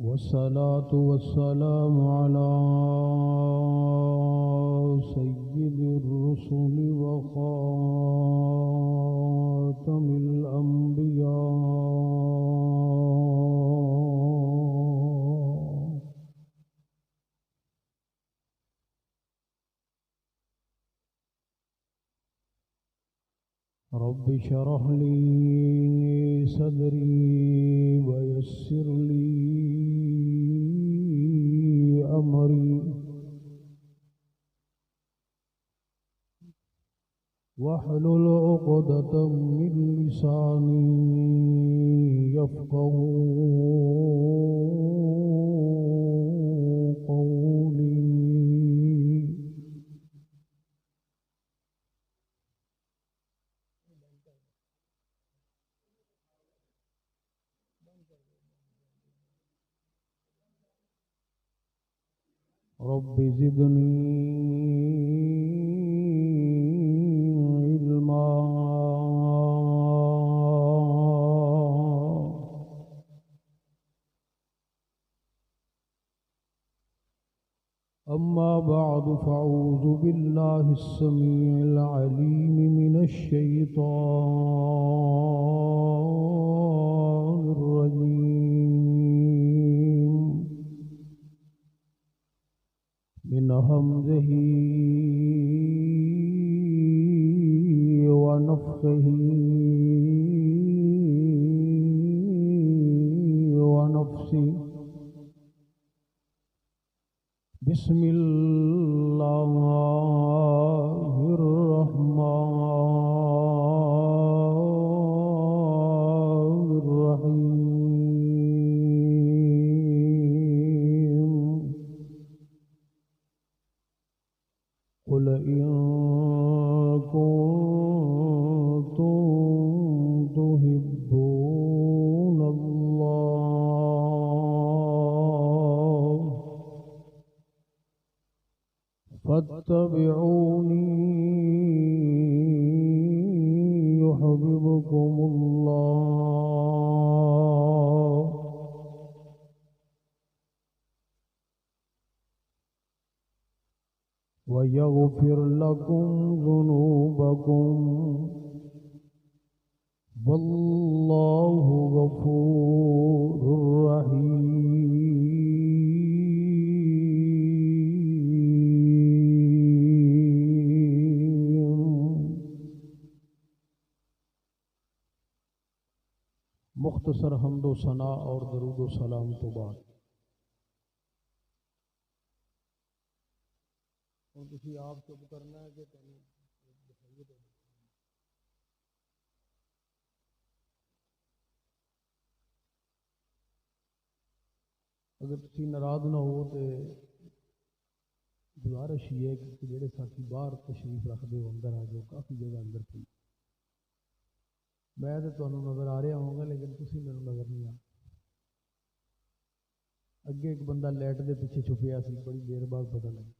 والصلاة والسلام على سيد الرسل وخاتم الأنبياء رب اشرح لي صدري ويسر لي أمري واحلل عقدة من لساني يفقه قولي. رب زدني علما. أما بعد فأعوذ بالله السميع العليم من الشيطان الرجيم من همزه ونفخه ونفسه. بسم الله الرحمن الرحيم. قل إن كنتم تحبون الله فاتبعوني يحببكم الله ويغفر لكم ذنوبكم والله غفور رحيم. مختصر حمد و ثنا اور درود و سلام تو بعد تسی آپ چپ کرنا ہے کہ اگر تسی ناراض نہ ہو تو گزارش یہ ہے کہ جڑے ساتھی باہر تشریف رکھتے ہو اندر آ جاؤ، کافی جگہ اندر پئی. میں تو تمہیں نظر آ رہا ہوں گا لیکن تسی میرے نظر نہیں آ. اگے ایک بندہ لائٹ دے پیچھے چھپیا سی، بڑی دیر بعد پتہ لگا.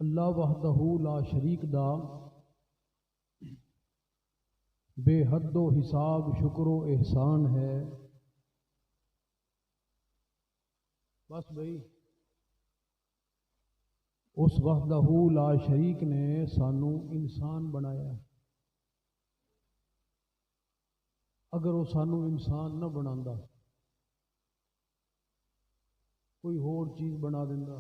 اللہ وحدہ لا شریک دا بے حد و حساب شکر و احسان ہے. بس بھائی اس وحدہ لا شریک نے سانو انسان بنایا. اگر وہ سانو انسان نہ بناتا کوئی اور چیز بنا دینا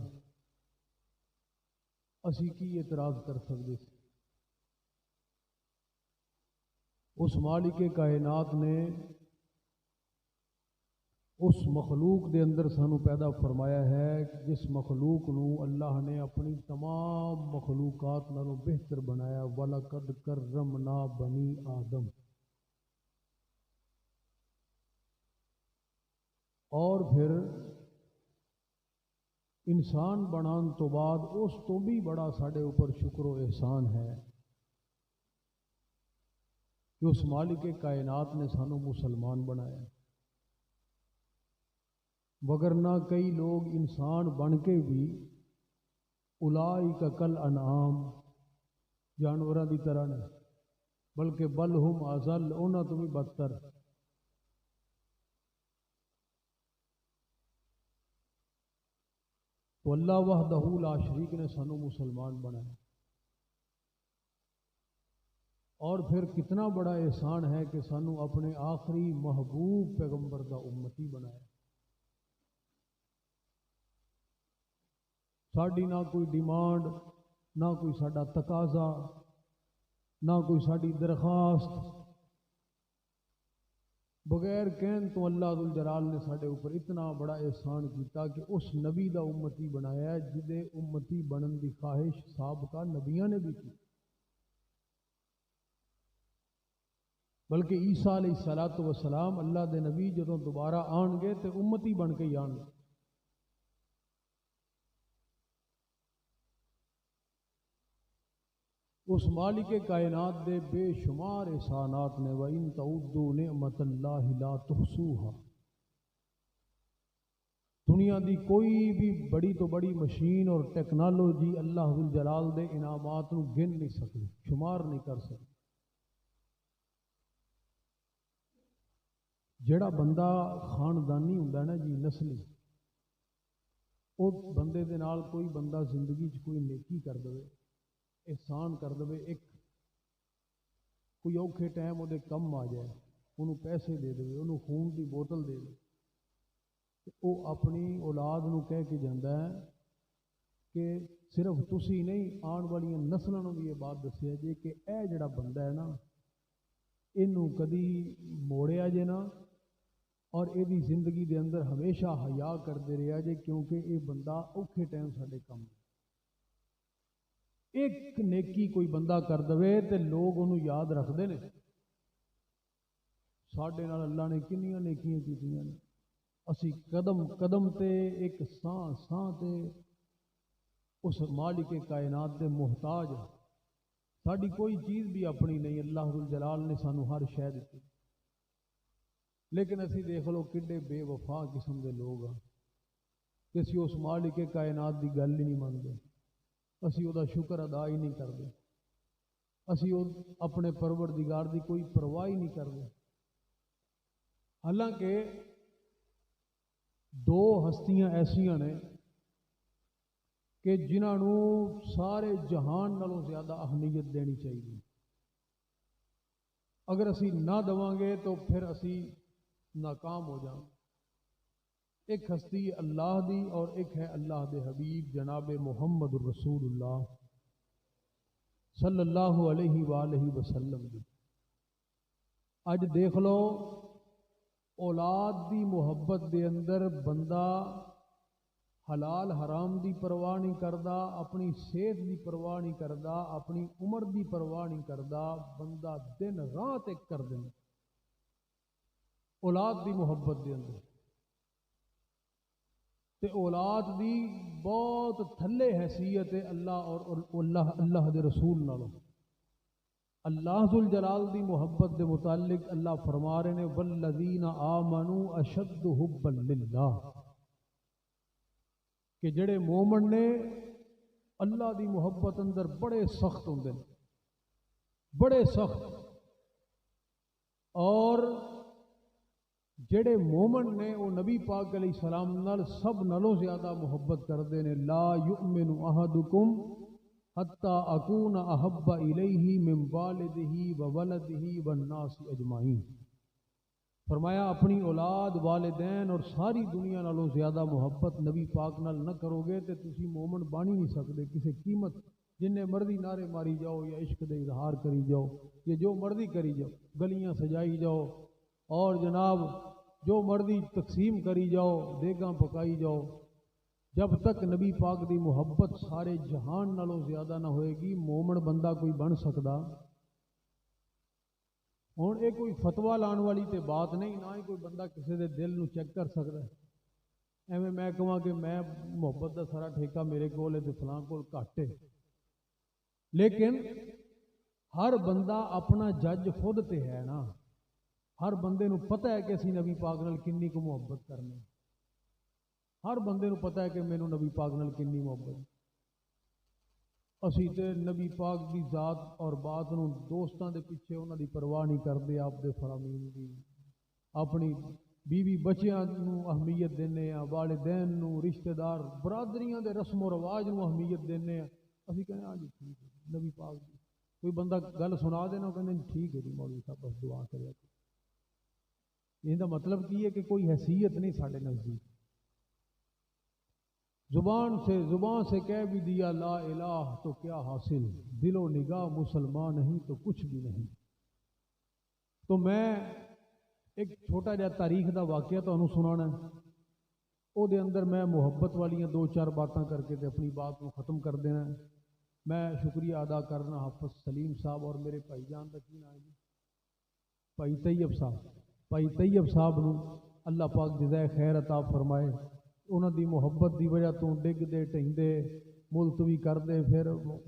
اسی کی اعتراض کر سکتے تھے. اس مالک کائنات نے اس مخلوق دے اندر سانو پیدا فرمایا ہے جس مخلوق نو اللہ نے اپنی تمام مخلوقات نالوں بہتر بنایا. وَلَقَدْ كَرَّمْنَا بَنِي آدم. اور پھر انسان بنان تو بعد اس تو بھی بڑا ساڑے اوپر شکر و احسان ہے کہ اس مالک کائنات نے سانو مسلمان بنایا. وگرنہ کئی لوگ انسان بن کے بھی اولئک کل انعام جانوراں دی طرح نے، بلکہ بل ہم اضل، انہاں تو بھی بدتر۔ تو اللہ وحدہ لا شریک نے سانو مسلمان بنایا، اور پھر کتنا بڑا احسان ہے کہ سانو اپنے آخری محبوب پیغمبر دا امتی بنایا۔ ساڈی نہ کوئی ڈیمانڈ، نہ کوئی ساڈا تقاضا، نہ کوئی ساڈی درخواست، بغیر کہن تو اللہ ذو الجلال نے ساڈے اوپر اتنا بڑا احسان کیتا کہ اس نبی دا امتی بنایا ہے جدے امتی بنن دی خواہش سابقہ نبیاں نے بھی کی۔ بلکہ عیسیٰ علیہ الصلوۃ والسلام اللہ دے نبی جدوں دوبارہ آن گے تے امتی بن کے ہی آن گے۔ اس مالک کائنات دے بے شمار احسانات نے، وَإِن تَعُدُّوا نِعْمَتَ اللَّهِ لَا تُحْصُوهَا۔ دنیا دی کوئی بھی بڑی تو بڑی مشین اور ٹیکنالوجی اللہ ذو الجلال دے انعامات نو گن نہیں سکتی، شمار نہیں کر سکتی۔ جڑا بندہ خاندانی ہوندا نا جی، نسلی، او بندے دے نال کوئی بندہ زندگی چ کوئی نیکی کر دے، احسان کر دے، ایک کوئی اوکھے ٹائم وہ کم آ جائے، انہوں پیسے دے دے، انہوں خون دی بوتل دے دے، وہ اپنی اولاد نو کہہ کے جاندہ ہے کہ صرف تسی نہیں، آن والی نسلوں نو بھی یہ بات دسی ہے جی کہ اے جڑا بندہ ہے نا، انہوں کدی موڑیا جے نا، اور یہ دی زندگی دے اندر ہمیشہ حیا کرتے رہا جے، کیونکہ یہ بندہ اوکھے ٹائم ساڈے کم ہے۔ ایک نیکی کوئی بندہ کر دے تے لوگ انہوں یاد رکھتے ہیں، ساڈے نال اللہ نے کنیاں نیکیاں کیتیاں نے، اسی قدم قدم تے، ایک ساں ساں تے اس مالک کائنات دے محتاج، ساڈی کوئی چیز بھی اپنی نہیں، اللہ ذو الجلال نے سانو ہر شے دتی، لیکن اسی دیکھ لو کڈے بے وفا قسم دے لوگ ہاں کہ اسی اس مالک کائنات دی گل ہی نہیں مانتے، اسی وہ شکر ادا ہی نہیں کرتے، اسی اپنے پروردگار دی کوئی پرواہ ہی نہیں کرتے۔ حالانکہ دو ہستیاں ایسیاں نے کہ جنہوں سارے جہان نالوں زیادہ اہمیت دینی چاہیے، اگر اسی نہ دواں گے تو پھر اسی ناکام ہو جائیں۔ ایک ہستی اللہ دی اور ایک ہے اللہ دے حبیب جناب محمد الرسول اللہ صلی اللہ علیہ وآلہ وسلم دی۔ اج دیکھ لو اولاد دی محبت دے اندر بندہ حلال حرام دی پرواہ نہیں کردا، اپنی صحت دی پرواہ نہیں کردا، اپنی عمر دی پرواہ نہیں کردا، بندہ دن رات ایک کر دیں اولاد دی محبت دے اندر، تے اولاد دی بہت تھلے حیثیت ہے اللہ اور اللہ دے رسول نالوں۔ اللہ ذو الجلال دی محبت دے متعلق اللہ فرما رہے ہیں والذین آمنوا اشد حبا للہ، کہ جڑے مومن نے اللہ دی محبت اندر بڑے سخت ہوندے ہیں، بڑے سخت، اور جڑے مومن نے وہ نبی پاک علیہ السلام نال سب نالوں زیادہ محبت کرتے ہیں۔ لا یؤمن احدکم حتی اکون احب الیہ من والدہ وولدہ والناس اجمعین، فرمایا اپنی اولاد، والدین اور ساری دنیا نالوں زیادہ محبت نبی پاک نال نہ کرو گے تے تسی مومن بن ہی نہیں سکتے کسی قیمت، جن مرضی نعرے ماری جاؤ یا عشق دے اظہار کری جاؤ یا جو مرضی کری جاؤ، گلیاں سجائی جاؤ اور جناب جو مرضی تقسیم کری جاؤ، دیگاں پکائی جاؤ، جب تک نبی پاک دی محبت سارے جہان نالوں زیادہ نہ ہوئے گی مومن بندہ کوئی بن سکدا؟ ہوں یہ کوئی فتوا لان والی تے بات نہیں، نہ ہی کوئی بندہ کسی دے دل نو چیک کر سکتا ہے۔ ایویں میں کہاں کہ میں محبت دا سارا ٹھیکہ میرے کول ہے تے فلاں کول گھٹ ہے، لیکن ہر بندہ اپنا جج خود تے ہے نا، ہر بندے نو پتہ ہے کہ اسی نبی پاک نال کنی کو محبت کرنی، ہر بندے نو پتہ ہے کہ مینوں نبی پاک نال کنی محبت۔ اسی تے نبی پاک دی ذات اور بات نو دوستاں دے پیچھے انہاں دی پرواہ نہیں کردے، آپ دے فرامین دی اپنی بیوی بچیاں نو اہمیت دینے ہیں، والدین نو، رشتہ دار برادریاں دے رسم و رواج نو اہمیت دینے ہیں۔ اسی کہنے ہاں جی ٹھیک ہے نبی پاک دی کوئی بندہ گل سنا دینا کہنے ٹھیک ہے جی مولوی صاحب بس دعا کرے۔ یہ دا مطلب کی ہے کہ کوئی حیثیت نہیں ساڈے نزدیک۔ زبان سے کہہ بھی دیا لا الہ تو کیا حاصل، دل و نگاہ مسلمان نہیں تو کچھ بھی نہیں۔ تو میں ایک چھوٹا جا تاریخ دا واقعہ تمہیں سنانا ہے، او دے اندر میں محبت والیاں دو چار باتاں کر کے تے اپنی بات کو ختم کر دینا ہے۔ میں شکریہ ادا کرنا حافظ سلیم صاحب اور میرے بھائی جان کا کی نام ہے جی بھائی طیب صاحب نو اللہ پاک جزائے خیر عطا فرمائے۔ انہوں دی محبت دی وجہ تو ڈگ دے ٹہندے ملتوی کر دے پھر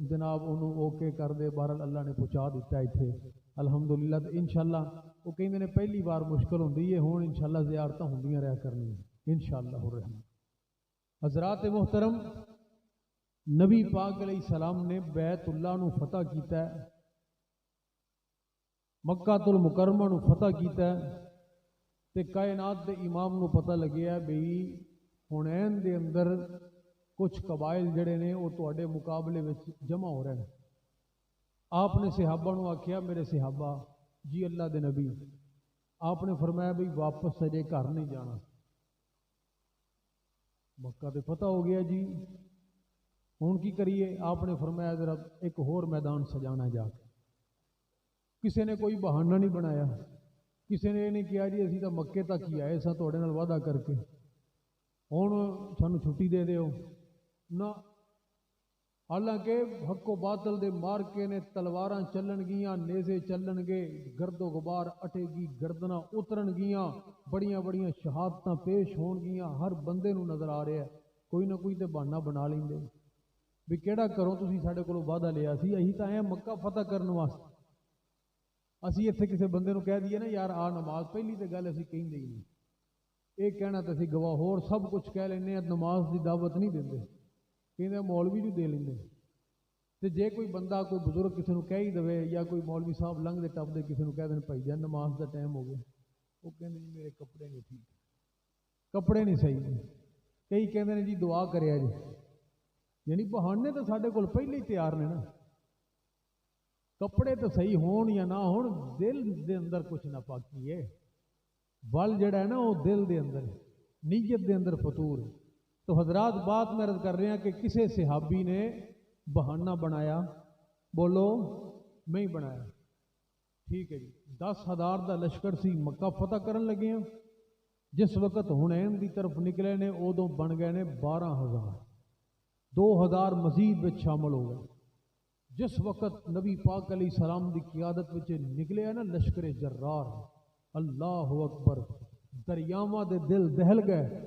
جناب انہوں اوکے کر دے، بہرحال اللہ نے پہنچا دیتا اتنے الحمدللہ۔ تو انشاءاللہ وہ کہیں نے پہلی بار مشکل ہوندی ہے، ہون انشاءاللہ زیارتاں ہوندیاں رہا کرنی انشاءاللہ الرحمن۔ حضرات محترم، نبی پاک علیہ السلام نے بیت اللہ نو فتح کیتا ہے، مکہ المکرمہ نو فتح کیتا ہے، تے کائنات دے امام نو پتہ لگیا ہے بھئی حنین دے اندر کچھ قبائل جڑے نے وہ تواڈے مقابلے وچ جمع ہو رہے ہیں۔ آپ نے صحابہ نو آکھیا میرے صحابہ جی اللہ دے نبی، آپ نے فرمایا بھئی واپس سجے گھر نہیں جانا، مکہ تے فتح ہو گیا جی ہوں کی کریے؟ آپ نے فرمایا ذرا ایک اور میدان سجانا جا کے۔ کسی نے کوئی بہانہ نہیں بنایا، کسی نے یہ نہیں کیا جی اسی تو مکے تک ہی آئے سا تواڈے نال وعدہ کر کے ہوں سانو چھٹی دے دیو نہ۔ حالانکہ حق و باطل دے مارکے نے، تلواراں چلن گیاں، نیزے چلن گے، گرد و غبار اٹے گی، گردناں اترن گیاں، بڑیاں بڑیاں شہادتاں پیش ہون گیاں، ہر بندے نو نظر آ رہا ہے کوئی نہ کوئی تے بہانہ بنا لیندے بھی کیڑا کرو تسی ساڈے کولوں وعدہ لیا سی، اسی تاں آئے مکہ فتح کرن واسطے۔ اسی اتنے کسی بندے نو کہہ دیے نا یار آ نماز پہلی تے گل اسی کہیں ہی نہیں، ایک کہنا تو اسی گواہ ہور سب کچھ کہہ لینے ہیں، نماز دی دعوت نہیں دیندے، کہندے مولوی جو دے لیندے۔ تے جے کوئی بندہ کوئی بزرگ کسی نو کہہ ہی دے یا کوئی مولوی صاحب لنگ دے ٹپ دے کسی نو کہہ دین بھائی جان نماز دا ٹائم ہو گیا، وہ کہندے جی میرے کپڑے نہیں ٹھیک، کپڑے نہیں صحیح، کئی کہندے نے جی دعا کریا جی، یعنی بہانے تو ساڈے کول پہلے ہی تیار نے نا، کپڑے تو صحیح ہون یا نہ ہون، دل دے اندر کچھ نہ پاکی ہے، ول جڑا ہے نا وہ دل دے اندر ہے، نیت دے اندر فطور ہے۔ تو حضرات بات میں عرض کر رہے ہیں کہ کسی صحابی نے بہانہ بنایا، بولو میں ہی بنایا، ٹھیک ہے جی 10,000 دا لشکر سی، مکہ فتح کرن لگے ہیں، جس وقت حنین دی طرف نکلے نے ادوں بن گئے نے 12,000، 2,000 مزید وچ شامل ہو گئے۔ جس وقت نبی پاک علیہ السلام دی قیادت وچ نکلے ہے نا لشکر جرار، اللہ اکبر، دریاواں دے دل دہل گئے،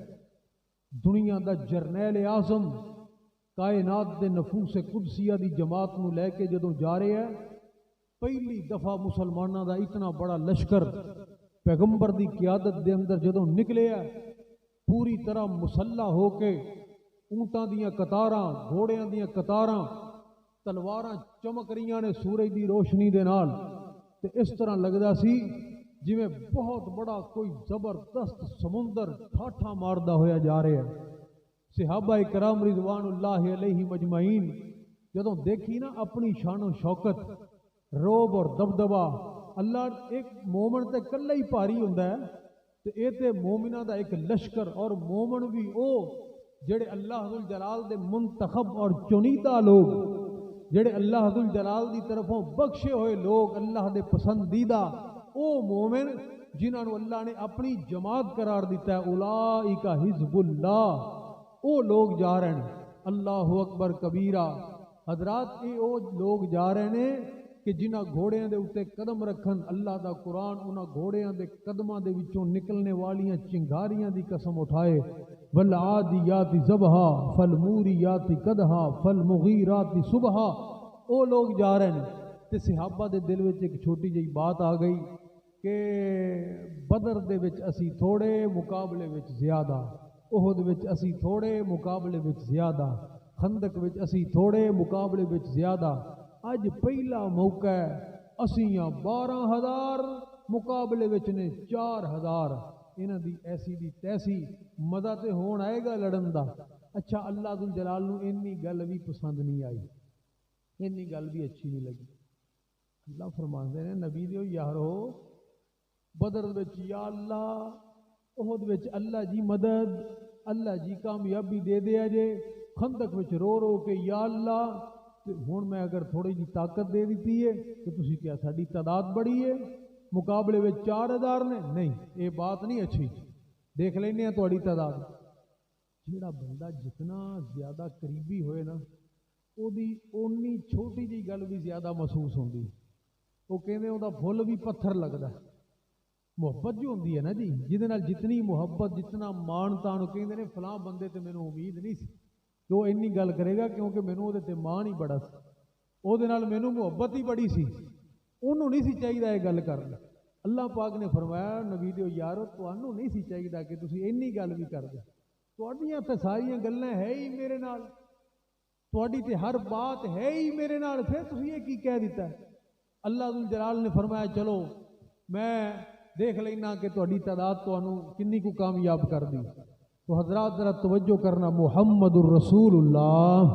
دنیا دا جرنیل اعظم کائنات دے نفوس قدسیہ دی جماعت نو لے کے جدوں جا رہے ہیں، پہلی دفعہ مسلمانوں دا اتنا بڑا لشکر پیغمبر دی قیادت دے اندر جدوں نکلے ہے، پوری طرح مسلح ہو کے، اونٹاں دیاں قطاراں، گھوڑیاں دیاں قطاراں، تلواراں چمک رہیاں نے سورج دی روشنی دے نال، تے اس طرح لگدا سی جویں بہت بڑا کوئی زبردست سمندر ٹھاٹھا ماردا ہویا جا رہا ہے۔ صحابہ کرام رضوان اللہ علیہ مجمعین جدوں دیکھی نا اپنی شان و شوکت، روب اور دبدبا، اللہ ایک مومن تے کلہ ہی پاری ہوندا ہے تے اے تے مومنہ دا ایک لشکر، اور مومن بھی او جڑے اللہ ذو الجلال دے منتخب اور چنیدہ لوگ، جڑے اللہ ذو الجلال دی طرفوں بخشے ہوئے لوگ، اللہ دے پسندیدہ او مومن جنہاں نو اللہ نے اپنی جماعت قرار دیتا ہے، اولئک حزب اللہ، او لوگ جا رہے ہیں، اللہ اکبر کبیرہ۔ حضرات اے او لوگ جا رہے ہیں کہ جنہاں گھوڑیاں دے اوتے قدم رکھن، اللہ دا قرآن انہاں گھوڑیاں دے قدماں دے وچوں نکلنے والیاں چنگاریاں دی قسم اٹھائے، والعادیات ضبحا فالموریات قدحا فالمغیرات صبحا، او لوگ جا رہے ہیں۔ تے صحابہ دے دل وچ ایک چھوٹی جہی بات آ گئی کہ بدر دے وچ اسی تھوڑے مقابلے وچ زیادہ، احد وچ اسی تھوڑے مقابلے وچ زیادہ، خندق وچ اسی تھوڑے مقابلے وچ زیادہ. اج پہلا موقع ہے اسی 12,000 مقابلے وچ نے 4,000. انہاں دی ایسی دی تیسی مزہ تے ہون آئے گا لڑن دا. اچھا اللہ ذو الجلال نو اینی گل بھی پسند نہیں آئی, اینی گل بھی اچھی نہیں لگی. اللہ فرماندے نے نبی دیو یارو بدر وچ یا اللہ, احد وچ اللہ جی مدد, اللہ جی کامیابی دے دیا جے. خندق وچ رو رو کے یا اللہ, ہن میں اگر تھوڑی جی طاقت دے دیتی ہے تو تسی کیا ساڈی تعداد بڑی ہے, مقابلے وچ 4,000 نے, نہیں یہ بات نہیں اچھی, دیکھ لینے ہیں تھوڑی تعداد. جیڑا بندہ جتنا زیادہ قریبی ہوئے نا او دی اونی چھوٹی جی گل بھی زیادہ محسوس ہوندی. وہ کہندے او دا پھل بھی پتھر لگدا ہے. محبت جو ہوندی ہے نا جی, جہدے نال جتنی محبت جتنا مان تان, کہندے نے فلاں بندے تے مینوں امید نہیں سی کہ وہ اینی گل کرے گا, کیونکہ مینوں او دے تے مان ہی بڑا سی, او دے نال مینوں محبت ہی بڑی سی, انہوں نہیں سی چاہیے یہ گل کرنا. اللہ پاک نے فرمایا نبی دیو یارو تانوں نہیں سی چاہیے کہ تسی اینی گل بھی کر دے. تواڈیاں تے ساریاں گلاں ہے ہی میرے نال, تواڈی تے ہر بات ہے ہی میرے نال, پھر تسی یہ کی کہہ دیتا ہے. اللہ ذو الجلال نے فرمایا چلو میں دیکھ لینا کہ تواڈی تعداد تانوں کنی کو کامیاب کر دی. تو حضرات ذرا توجہ کرنا, محمد الرسول اللہ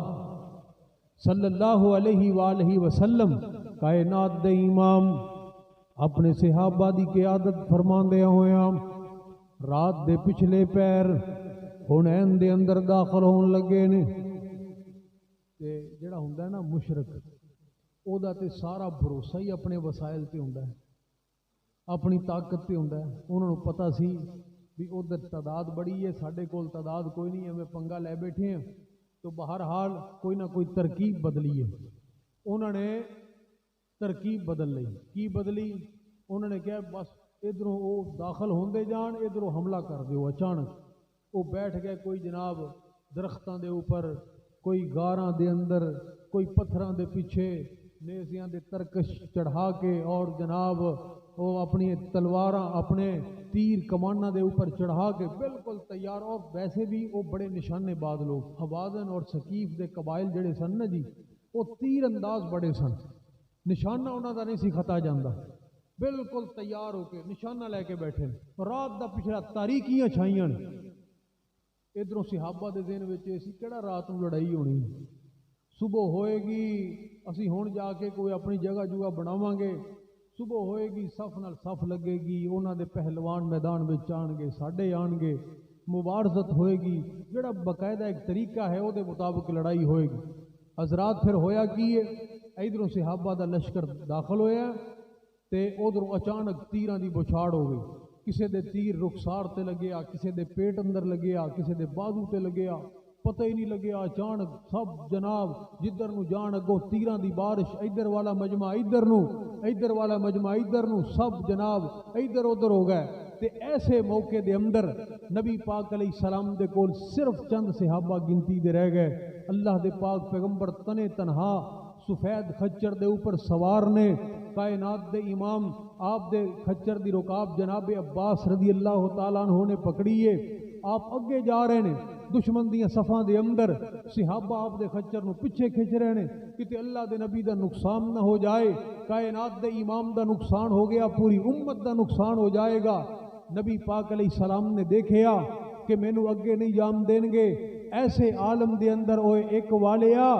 صلی اللہ علیہ وآلہ وسلم کائنات دے امام اپنے صحابہ دی قیادت فرماندے ہویا رات دے پچھلے پیر حنین دے اندر داخل ہون لگے نے. تے جڑا ہوندا ہے نا مشرک, او دا تے سارا بھروسہ ہی اپنے وسائل تے ہوندا ہے, اپنی طاقت تے ہوندا ہے. انہوں نے پتہ سی بھی ادھر تعداد بڑی ہے, ساڈے کول تعداد کوئی نہیں ہے, ہمیں پنگا لے بیٹھے ہیں, تو بہرحال کوئی نہ کوئی ترکیب بدلی ہے. انہوں نے ترکیب بدل لی. کی بدلی؟ انہوں نے کہا بس ادھروں وہ داخل ہوندے جان, ادھروں حملہ کر دیو. اچانک وہ بیٹھ گئے کوئی جناب درختاں دے اوپر, کوئی غاراں دے اندر, کوئی پتھراں دے پیچھے نیزیاں دے ترکش چڑھا کے, اور جناب وہ اپنی تلواراں اپنے تیر کمانہ دے اوپر چڑھا کے بالکل تیار. اور ویسے بھی وہ بڑے نشانے باز لوگ, حوازن اور ثقیف دے قبائل جڑے سن نا جی, وہ تیر انداز بڑے سن, نشانہ انہوں دا نہیں سی خطا جاندہ, بالکل تیار ہو کے نشانہ لے کے بیٹھے. رات دا پچھڑا تاریکیاں چھائیاں, ادھروں صحابہ دے ذہن وچ اسی کیڑا رات نوں لڑائی ہونی, صبح ہوئے گی اسی ہون جا کے کوئی اپنی جگہ جگہ بناواں گے, صبح ہوئے گی صف نال صف لگے گی, انہاں دے پہلوان میدان وچ آن گے, ساڈے آن گے, مبارزت ہوئے گی. جڑا باقاعدہ ایک طریقہ ہے او دے مطابق لڑائی ہوئے گی. حضرات پھر ہویا کی ہے, ادھروں صحابہ دا لشکر داخل ہویا تے ادھروں اچانک تیراں دی بچھاڑ ہو گئی. کسے دے تیر رخسار تے لگیا, کسے دے پیٹ اندر لگیا, کسے دے بازو تے لگیا, پتہ ہی نہیں لگیا. اچانک سب جناب جدھر نو جان اگوں تیراں دی بارش, ادھر والا مجمع ادھر نو, ادھر والا مجمع ادھر نو, سب جناب ادھر ادھر ہو گئے. تے ایسے موقع دے اندر نبی پاک علیہ السلام دے کول صرف چند صحابہ گنتی دے رہ گئے. اللہ دے پاک پیغمبر تنے تنہا سفید خچر دے اوپر سوار نے, کائنات دے امام آپ دے خچر دی رکاب جناب عباس رضی اللہ تعالیٰ عنہ نے پکڑی ہے. آپ اگے جا رہے نے دشمن دیاں صفاں دے اندر, صحابہ آپ دے خچر نو پیچھے کھچ رہے نے کہ اللہ دے نبی دا نقصان نہ ہو جائے. کائنات دے امام دا نقصان ہو گیا, پوری امت دا نقصان ہو جائے گا. نبی پاک علیہ السلام نے دیکھیا کہ مینوں اگے نہیں جان دین گے. ایسے عالم دے اندر اوے ایک والیا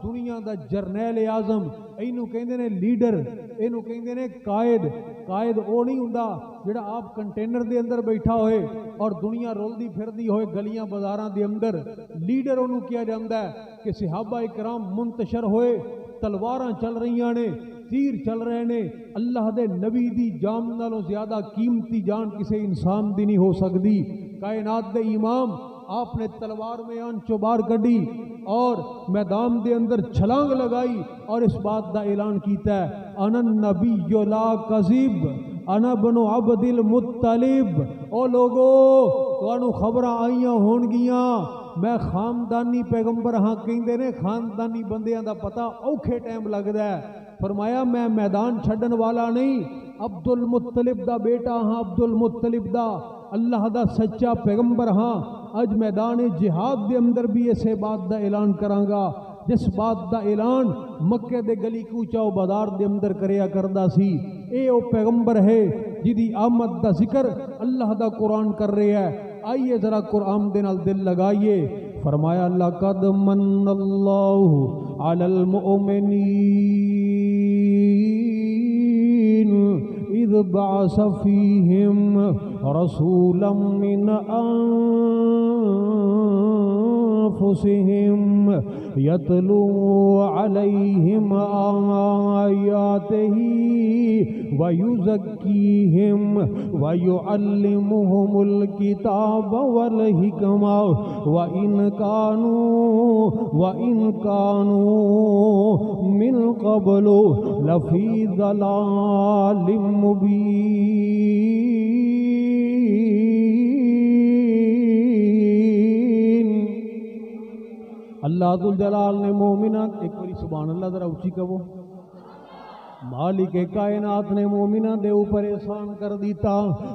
دنیا دا جرنیل اعظم, اینو کہندے نے لیڈر, اینو کہندے نے قائد. قائد او نہیں ہوندا جڑا آپ کنٹینر دے اندر بیٹھا ہوئے اور دنیا رولدی پھردی ہوئے گلیاں بازاراں دے اندر. لیڈر انہوں کیا جاندا ہے کہ صحابہ اکرام منتشر ہوئے, تلواراں چل رہیاں نے, تیر چل رہے نے. اللہ دے نبی دی جان نالوں زیادہ قیمتی جان کسے انسان دی نہیں ہو سکتی. کائنات دے امام آپ نے تلوار میں آن چوبار کڈی اور میدان دے اندر چھلانگ لگائی اور اس بات دا اعلان کیتا ہے, انا النبی لا کذب انا بن عبد المطلب. او لوگو تانوں خبراں آئیاں ہون گیاں, میں خاندانی پیغمبر ہاں. کہندے نے خاندانی بندیاں دا پتہ اوکھے ٹائم لگدا ہے. فرمایا میں میدان چھڈن والا نہیں, عبد المطلب دا بیٹا ہاں، عبد المطلب دا اللہ دا سچا پیغمبر ہاں، اج میدان جہاد دے اندر بھی اسے بات دا اعلان کراں گا جس بات دا اعلان مکے دے گلی کوچا و بازار دے اندر کریا کردا سی۔ اے او پیغمبر ہے جدی آمد دا ذکر اللہ دا قرآن کر رہا ہے۔ آئیے ذرا قرآن دے نال دل لگائیے۔ فرمایا لَقَدْ مَنَّ اللَّهُ عَلَى الْمُؤْمِنِينَ إِذْ بَعَثَ فِيهِمْ رَسُولًا مِّنْ أَنفُسِهِمْ يَتْلُو عَلَيْهِمْ آيَاتِهِ وَيُزَكِّيهِمْ وَيُعَلِّمُهُمُ الْكِتَابَ وَالْحِكْمَةَ وَإِنْ كَانُوا مِنْ قَبْلُ لَفِي ضَلَالٍ مُبِينٍ۔ اللہ ذوالجلال نے مومنان، ایک باری سبحان اللہ ذرا اونچی کہو۔ مالک کائنات نے مومنہ دے اوپر احسان کر دیتا۔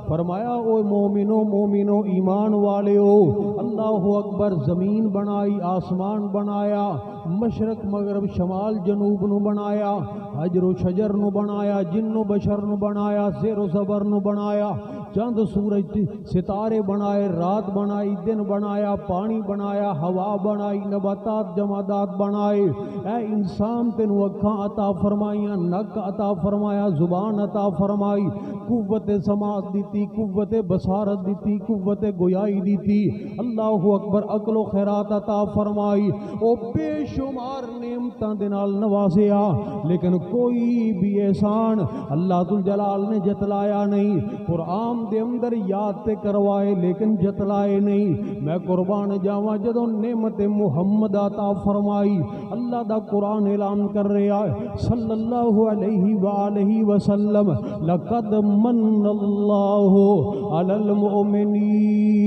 فرمایا او مومنو ایمان والے ہو، اللہ اکبر، زمین بنائی، آسمان بنایا، مشرق مغرب شمال جنوب نو بنایا، حجر و شجر نو بنایا، جن و بشر نو بنایا، زیر و زبر نو بنایا، چند سورج ستارے بنائے، رات بنائی، دن بنایا، پانی بنایا، ہوا بنائی، نباتات جمادات بنائے۔ اے انسان تینو اکھاں عطا فرمائیاں، نک عطا فرمایا، زبان عطا فرمائی، قوت سماعت دیتی، قوت بصارت دیتی، قوت گویائی دیتی، اللہ اکبر، عقل و خیرات عطا فرمائی، او بے شمار نعمتاں دے نال نوازیا، لیکن کوئی بھی احسان اللہ ذوالجلال نے جتلایا نہیں۔ قرآن دے اندر یاد تے کروائے لیکن جتلائے نہیں۔ میں قربان جاواں جدوں نعمت محمد عطا فرمائی، اللہ دا قرآن اعلان کر رہا ہے صلی اللہ علیہ وآلہ وسلم، لقد من اللہ علی المؤمنین۔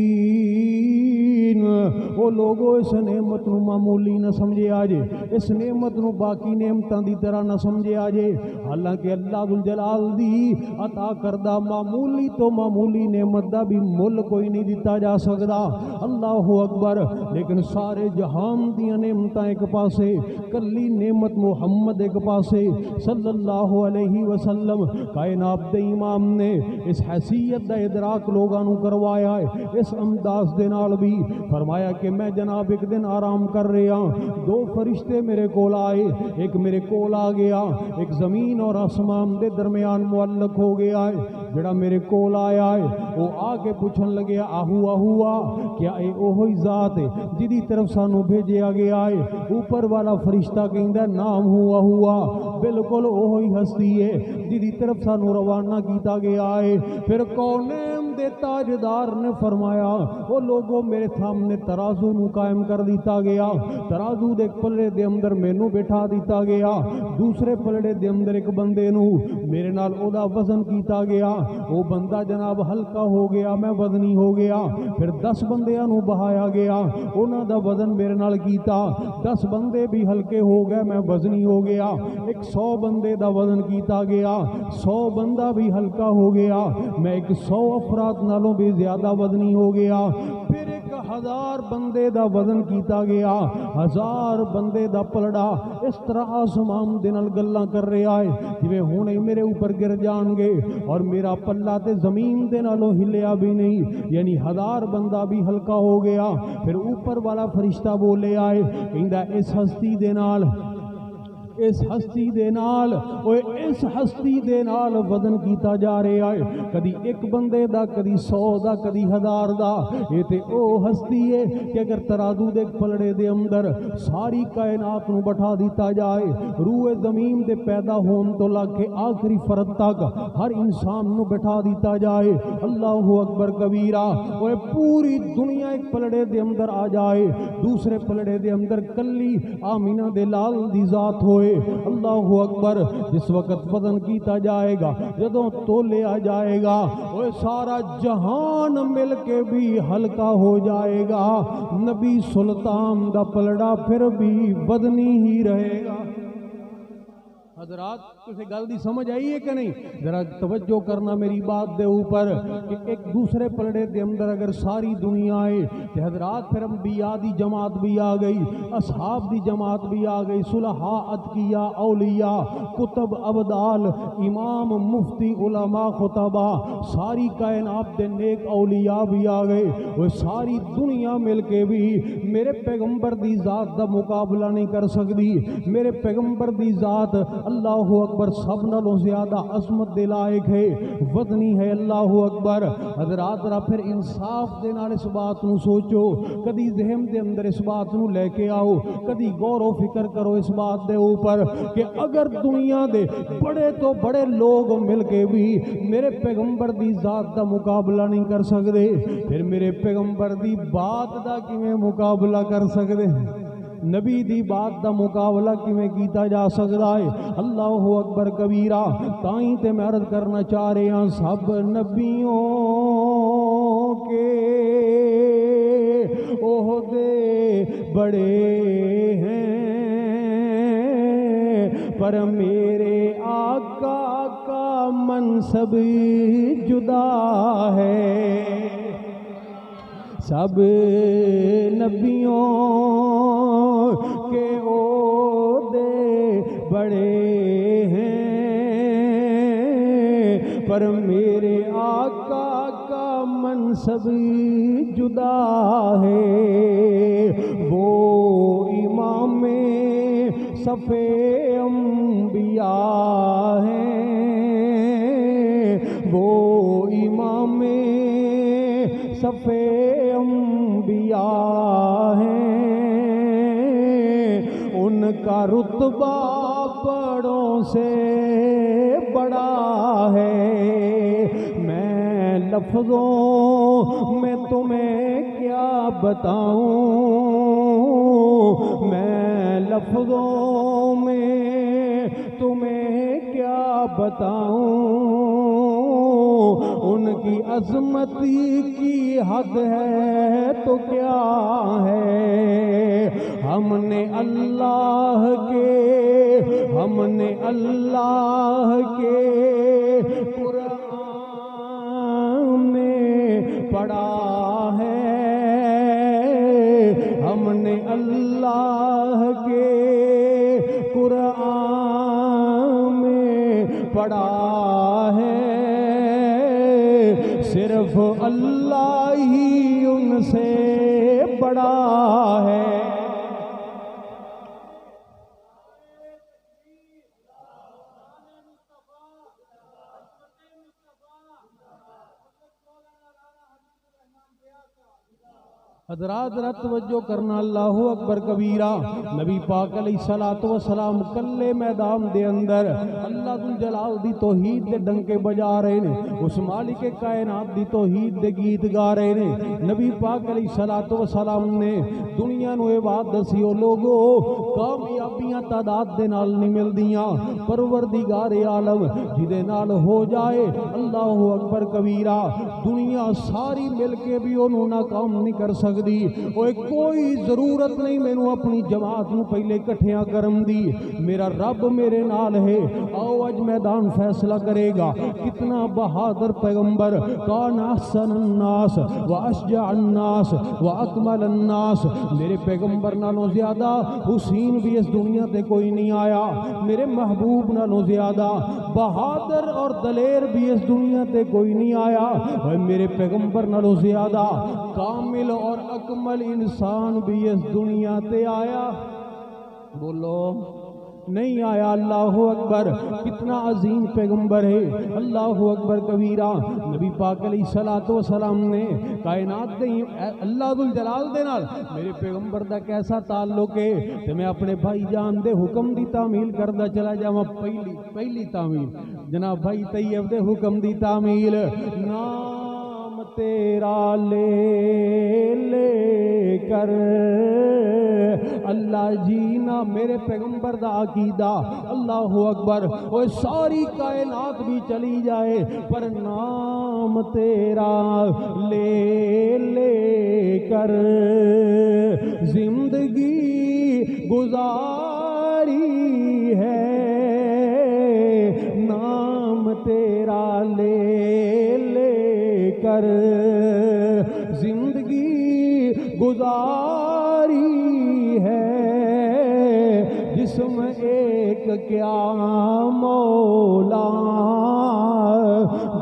وہ لوگوں اس نعمت نو معمولی نہ سمجھے آجے، اس نعمت نو باقی نعمتاں دی طرح نہ سمجھے آجے، حالانکہ اللہ ذوالجلال دی عطا کردہ معمولی تو معمولی نعمت دا بھی مل کوئی نہیں دیتا جا سکتا، اللہ اکبر۔ لیکن سارے جہان دیاں نعمتاں ایک پاسے، کلی نعمت محمد ایک پاسے صلی اللہ علیہ وسلم۔ کائنات دے امام نے اس حیثیت دا ادراک لوگاں نو کروایا ہے اس انداز دے نال بھی۔ فرمایا کہ میں جناب ایک دن آرام کر رہا، دو فرشتے میرے کول آئے، ایک میرے کول آ گیا، ایک زمین اور آسمان دے درمیان معلق ہو گیا ہے۔ جڑا میرے کول آیا ہے وہ آ کے پوچھن لگے آہو آہوا، کیا اے اوہی ذات ہے جدی طرف سانو بھیجیا گیا ہے؟ اوپر والا فرشتہ کہندا نام ہوا ہوا، بالکل اوہی ہستی ہے جدی طرف سانو روانہ کیتا گیا ہے۔ پھر کونین دے تاجدار نے فرمایا وہ لوگوں میرے سامنے ترازو نو قائم کر دیتا گیا، ترازو دے پلڑے دے اندر مینوں بٹھا دیتا گیا، دوسرے پلڑے دے اندر ایک بندے نو میرے نال او دا وزن کیتا گیا، وہ بندہ جناب ہلکا ہو گیا، میں وزنی ہو گیا۔ پھر 10 بندیاں نو بہایا گیا، انہاں دا وزن میرے نال کیتا، 10 بندے بھی ہلکے ہو گئے، میں وزنی ہو گیا۔ 100 بندے دا وزن کیتا گیا، 100 بندہ بھی ہلکا ہو گیا، میں 100 افراد نالوں بھی زیادہ وزنی ہو گیا۔ پھر 1000 بندے دا وزن کیتا گیا، 1000 بندے دا پلڑا۔ اس طرح آسمان دے نال گلاں کر رہا ہے جویں ہونے میرے اوپر گر جان گے، اور میرا پلہ تے زمین دے نالوں ہلیا بھی نہیں، یعنی 1000 بندہ بھی ہلکا ہو گیا۔ پھر اوپر والا فرشتہ بولے آئے، کہندا اس ہستی دے نال، اس ہستی دے نال، اس ہستی دے نال وزن کیتا جا رہا ہے، کدی ایک بندے دا، کدی 100 دا، کدی 1000 دا۔ یہ تے او ہستی ہے کہ اگر ترازو دے پلڑے دے اندر ساری کائنات نو بٹھا دیتا جائے، روح زمین دے پیدا ہون تو لگ کے آخری فرد تک ہر انسان نو بٹھا دیتا جائے، اللہ اکبر کبیرہ، وہ پوری دنیا ایک پلڑے دے اندر آ جائے، دوسرے پلڑے دے اندر کلی آمینہ دے لال دی ذات ہوئے، اللہ اکبر۔ جس وقت وزن کیتا جائے گا، جدوں تولیا جائے گا، وہ سارا جہان مل کے بھی ہلکا ہو جائے گا، نبی سلطان دا پلڑا پھر بھی وزنی ہی رہے گا۔ حضرات تجھے گل دی سمجھ آئی ہے کہ نہیں؟ ذرا توجہ کرنا میری بات دے اوپر کہ ایک دوسرے پلڑے دے اندر اگر ساری دنیا آئے کہ حضرات پھر انبیاء دی جماعت بھی آ گئی، اصحاب دی جماعت بھی آ گئی، صلحاء، اتقیاء، اولیاء، کتب، ابدال، امام، مفتی، علماء، خطبہ، ساری کائنات دے نیک اولیاء بھی آ گئے، وہ ساری دنیا مل کے بھی میرے پیغمبر دی ذات دا مقابلہ نہیں کر سکتی۔ میرے پیغمبر دی ذات اللہ اکبر سب نالوں زیادہ عظمت دے لائق ہے، وزنی ہے، اللہ اکبر۔ حضرات ذرا پھر انصاف دے نال اس بات نو سوچو، کدی ذہن دے اندر اس بات نو لے کے آؤ، کدی غور و فکر کرو اس بات دے اوپر کہ اگر دنیا دے بڑے تو بڑے لوگ مل کے بھی میرے پیغمبر دی ذات دا مقابلہ نہیں کر سکتے، پھر میرے پیغمبر دی بات دا کیویں مقابلہ کر سکتے؟ نبی دی بات دا مقابلہ کیویں کیتا جا سکتا ہے؟ اللہ اکبر کبیرہ۔ تائیں تے میں عرض کرنا چاہ رہے ہیں سب نبیوں کے عہدے بڑے ہیں، پر میرے آقا کا منصب جدا ہے۔ سب نبیوں کے عہدے بڑے ہیں، پر میرے آقا کا منصب جدا ہے۔ وہ امام صف انبیاء ہیں، وہ امام صف انبیاء ہیں، ان کا رتبہ بڑوں سے بڑا ہے۔ میں لفظوں میں تمہیں کیا بتاؤں، میں لفظوں میں تمہیں کیا بتاؤں، ان کی عظمت کی حد ہے تو کیا ہے۔ ہم نے اللہ کے قرآن میں پڑھا ہے، ہم نے اللہ کے قرآن میں پڑھا ہے، صرف اللہ ہی ان سے بڑا ہے۔ حضرات ذرا توجہ کرنا، اللہ اکبر کبیرہ۔ نبی پاک علیہ الصلوۃ والسلام کلے میدان دے اندر اللہ ذو الجلال دی توحید دے ڈنکے بجا رہے نے، اس مالک کائنات دی توحید دے گیت گا رہے نے۔ نبی پاک علیہ الصلوۃ والسلام نے دنیا نو یہ بات دسی، او لوگو کامیابیاں تعداد دے نال نہیں ملدیاں، پروردگار عالم جدے نال ہو جائے اللہ اکبر کبیرہ، دنیا ساری مل کے بھی انہوں ناکام نہیں کر سکتی۔ کوئی ضرورت نہیں مینوں اپنی جماعت نو پہلے کٹھیاں کرن دی، میرا رب میرے نال ہے۔ آؤ اج میدان فیصلہ کرے گا کتنا بہادر پیغمبر، کان احسن الناس واشجع الناس واکمل الناس۔ میرے پیغمبر نالوں زیادہ حسین بھی اس دنیا تے کوئی نہیں آیا، میرے محبوب نالوں زیادہ بہادر اور دلیر بھی اس دنیا تے کوئی نہیں آیا، اور میرے پیغمبر نالوں زیادہ کامل اور اکمل انسان بھی اس دنیا تے آیا؟ بولو نہیں آیا۔ اللہ اکبر، کتنا عظیم پیغمبر ہے، اللہ اکبر کبیرہ۔ نبی پاک علیہ الصلوۃ والسلام نے کائنات دے اللہ ذو الجلال دے نال میرے پیغمبر دا کیسا تعلق ہے، تے میں اپنے بھائی جان دے حکم دی تعمیل کردا چلا جاواں۔ پہلی تعمیل جناب بھائی طیب دے حکم دی تعمیل، نام تیرا لے لے کر اللہ جینا، میرے پیغمبر دا عقیدہ اللہ اکبر، وہ ساری کائنات بھی چلی جائے پر نام تیرا لے لے کر زندگی گزاری ہے، کر زندگی گزاری ہے، جسم ایک کیا مولا،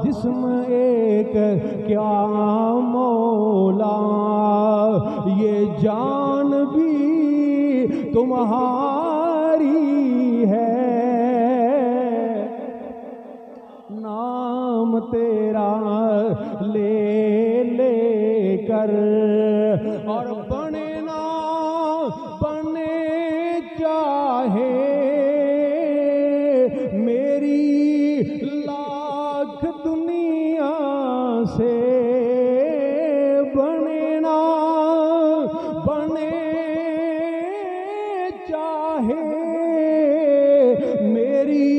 جسم ایک کیا مولا، یہ جان بھی تمہاری ہے، نام تیرا لے لے کر، اور بنے نہ بنے چاہے میری لاکھ دنیا سے، بنے نہ بنے چاہے میری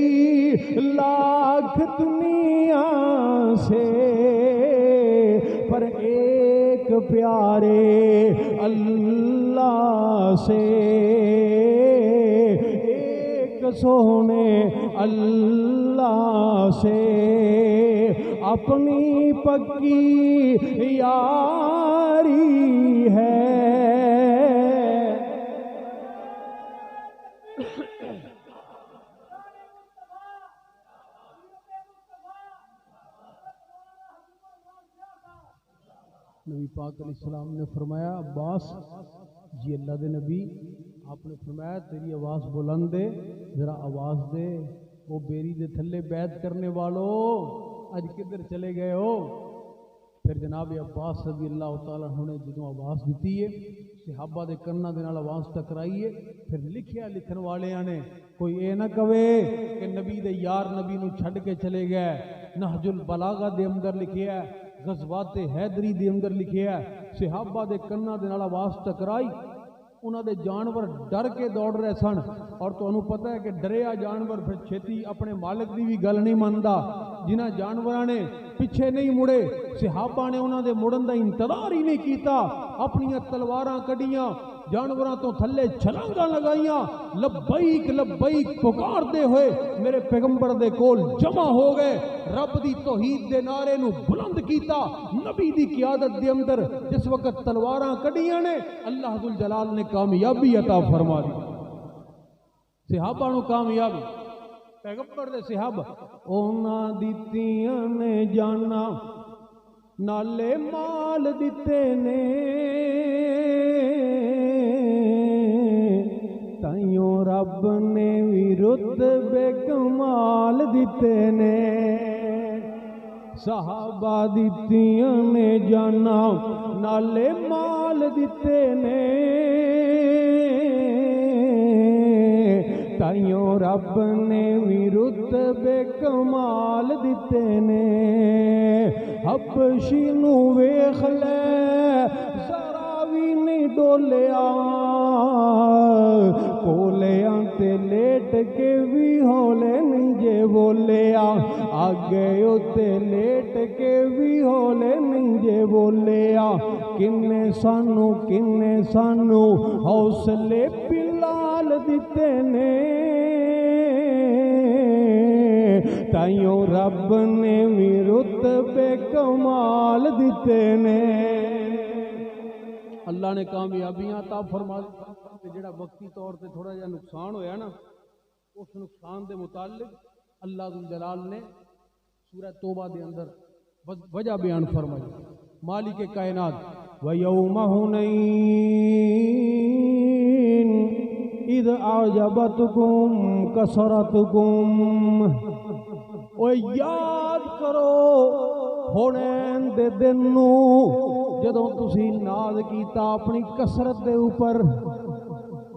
لاکھ دنیا سے، پر ایک پیارے اللہ سے، ایک سونے اللہ سے اپنی پکی یاری ہے۔ نبی پاک علیہ السلام نے فرمایا عباس جی اللہ دے نبی، آپ نے فرمایا تیری آواز بلند دے، ذرا آواز دے، وہ بیری دے تھلے بیعت کرنے والو اج کدھر چلے گئے ہو؟ پھر جناب عباس رضی اللہ تعالیٰ عنہ نے جدوں آواز دیتی ہے، صحابہ دے کناں دے نال آواز ٹکرائی ہے، پھر لکھیا لکھن والیاں نے کوئی اے نہ کہے کہ نبی دے یار نبی نو چھڈ کے چلے گئے۔ نہج البلاغہ دے اندر لکھیا ہے، غزوات حیدری دے اندر لکھیا ہے، صحابہ دے کناں دے نال آواز ٹکرائی، انہاں دے جانور ڈر کے دوڑ رہے سن، اور تانوں پتہ ہے کہ ڈریا جانور پھر چھتی اپنے مالک دی بھی گل نہیں مندا، جنہاں جانوراں نے پیچھے نہیں مڑے، صحابہ نے انہاں دے مڑن دا انتظار ہی نہیں کیتا، اپنی تلواراں کڈیاں، جانوراں تو تھلے چھلانگاں لگائیاں، لبیک لبیک پکار دے ہوئے میرے پیغمبر دے کول جمع ہو گئے، رب دی توحید دے نعرے نو بلند کیتا، نبی دی قیادت دے اندر جس وقت تلواراں کڈیاں نے اللہ ذوالجلال نے کامیابی عطا فرما دی، صحابہ نو کامیابی، پیغمبر دے صحابہ اونا دیتیاں نے جانا نالے مال دیتے نے، تائیوں رب نے بھی رتبے کمال دیتے نے، صحابہ دیتیاں نے جانا نالے مال دیتے نے، تائیوں رب نے بھی رتبے کمال دیتے نے، حبشی نو ویکھ لے ذرا بھی نہیں ڈولیا، کولیاں تے لیٹ کے بھی ہولے نہیں جے بولیا، آگے تے لیٹ کے بھی ہولے نہیں جے بولیا، کنے سانو حوصلے بلال دیتے نے، تائیوں رب نے بھی رتبے کمال دیتے نے، اللہ نے کامیابیاں عطا فرما دی، جڑا وقتی طور تے تھوڑا جہا نقصان ہویا نا، اس نقصان دے متعلق اللہ ذوالجلال نے سورہ توبہ دے اندر وجہ بیان فرمائی، مالک کائنات وَيَوْمَ حُنَيْنٍ اِذْ أَعْجَبَتْكُمْ كَثْرَتُكُمْ، اوے یاد کرو حنین دے دن نو جدوں تسی ناز کیتا اپنی کثرت دے اوپر،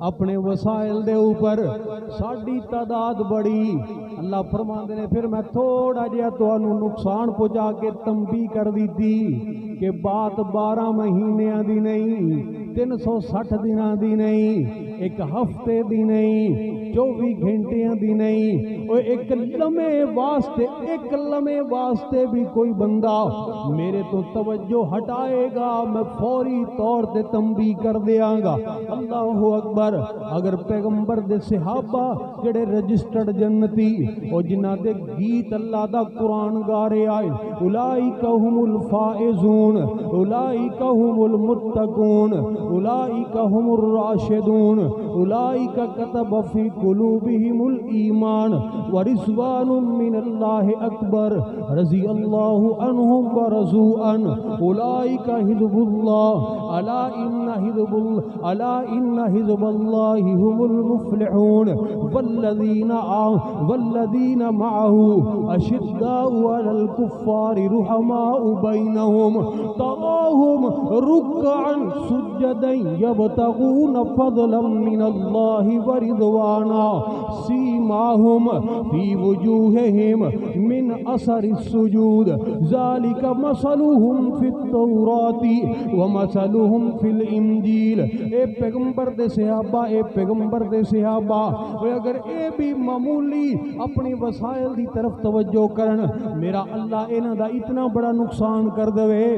اپنے وسائل دے اوپر، ساڈی تعداد بڑی، اللہ فرماندے نے پھر میں تھوڑا جہا تانوں نقصان پہنچا کے تنبیہ کر دیتی، کہ بات 12 مہینیاں دی نہیں، 360 دناں دی نہیں، ایک ہفتے دی نہیں، 24 گھنٹیاں دی نہیں، اور ایک لمحے واسطے بھی کوئی بندہ میرے تو توجہ ہٹائے گا میں فوری طور تے تنبیہ کر دیاں گا۔ اللہ اکبر۔ اگر پیغمبر دے صحابہ جڑے رجسٹرڈ جنتی اور جنہ دے گیت اللہ دا قرآن گا رہے آئے، اولئک ہم الفائزون، اولئک ہم المتقون، اولئک ہم الراشدون، اولئک کتب فی قلوبہم الایمان ورضوان من اللہ اکبر رضی اللہ عنہم ورضوا عنہ اولئک حزب اللہ الا ان حزب اللہ هم المفلحون والذین معه اشداء علی الکفار رحماء بینہم تراہم رکعا سجدا یبتغون فضلا من اللہ ورضوانا سیماہم فی وجوہہم من اثر السجود ذالک مثلہم فی التوراۃ ومثلہم فی الانجیل۔ اے پیغمبر دے صحابہ، اے پیغمبر دے صحابہ، اگر اے بھی معمولی اپنی وسائل دی طرف توجہ کرن، میرا اللہ انہاں دا اتنا بڑا نقصان کر دوے،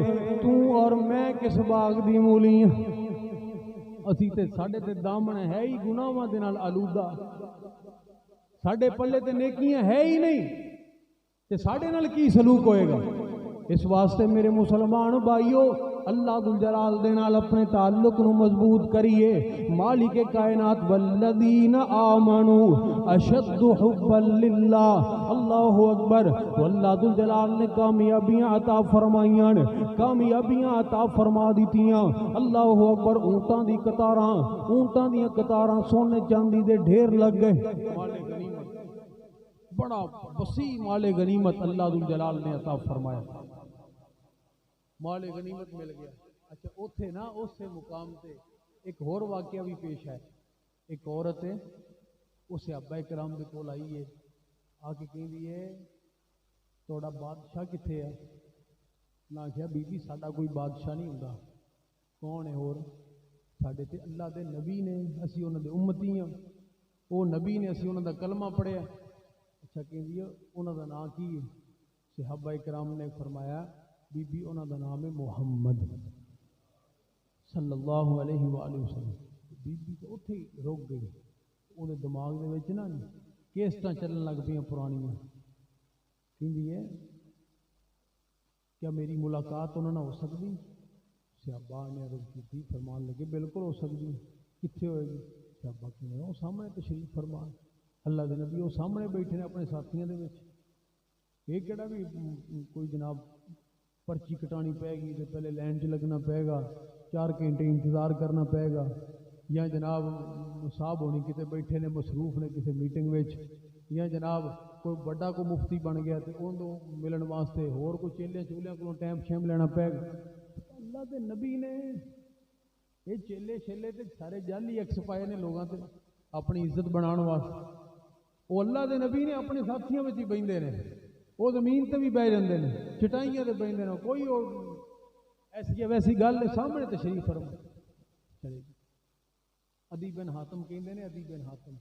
تو اور میں کس باغ دی مولی ہیں؟ اسی تے ساڑھے تے دامن ہے ہی گناہاں دے نال آلودہ، ساڑھے پلے تے نیکیاں ہے ہی نہیں، تے ساڑھے نال کی سلوک ہوئے گا؟ اس واسطے میرے مسلمان بھائیو، اللہ ذوالجلال دے نال اپنے تعلق نو مضبوط کریے۔ مالک کائنات والذین آمنوا اشد حبا للہ، اللہ اکبر۔ واللہ ذوالجلال نے کامیابیاں عطا فرمائیاں، کامیابیاں عطا فرما دیتیاں، اللہ اکبر۔ اونٹاں دی قطاراں، اونٹاں دی قطاراں سونے چاندی دے ڈھیر لگ گئے، بڑا وسیع مال غنیمت اللہ ذوالجلال نے عطا فرمایا، مال غنیمت مل گیا۔ اچھا اوتھے نا اسے مقام تے ایک اور واقعہ بھی پیش ہے۔ ایک عورت ہے وہ صحابہ کرام دے کول آئی ہے، آ کے کہندی ہے تہاڈا بادشاہ کتھے ہے؟ نہ آکھیا بی بی ساڈا کوئی بادشاہ نہیں ہوندا۔ کون ہے اور؟ ساڈے تے اللہ دے نبی نے، اسی انہاں دے امتی ہاں، وہ نبی نے، اسی انہاں دا کلمہ پڑھیا۔ اچھا کہندی ہے انہاں دا نام کی ہے؟ صحابہ کرام نے فرمایا بی بی انہاں دا نام ہے محمد صلی اللہ علیہ وآلہ وسلم۔ بی بی تو اتھے ہی رک گئی، انہیں دماغ دے وچ نا کیسٹاں چلن لگ پیاں پرانیاں۔ کہندی ہے کیا میری ملاقات انہاں نال ہو سکتی؟ صحابہ نے عرض کی، فرمان لگے بالکل ہو سکتی۔ کتھے ہوئے گی؟ صحابہ کہندے وہ سامنے تشریف فرمان، اللہ دے نبی وہ سامنے بیٹھے نے اپنے ساتھیاں دے وچ۔ یہ کہڑا بھی کوئی جناب پرچی کٹانی پائے گی تو پہلے لائن چ لگنا پائے گا، 4 گھنٹے انتظار کرنا پائے گا، یا جناب صاحب ہونی کتے بیٹھے نے مصروف نے کسی میٹنگ وچ، یا جناب کوئی بڑا کو مفتی بن گیا تو انہوں ملن واسطے ہور کوئی چیلیاں چولیاں کو ٹائم شیم لینا پائے گا۔ اللہ دے نبی نے یہ چیلے شیلے تے سارے جعلی ایکس پائے نے لوگاں تے اپنی عزت بنانے واسطے۔ وہ اللہ دے نبی نے اپنے ساتھیاں وچ ہی بہندے نے، وہ زمین تے بھی بہ جاندے نے، چٹائیاں تے بہندے نے، کوئی ایسی ویسی گل سامنے تشریف فرما چلے گی۔ عدی بن حاتم کہندے نے، عدی بن حاتم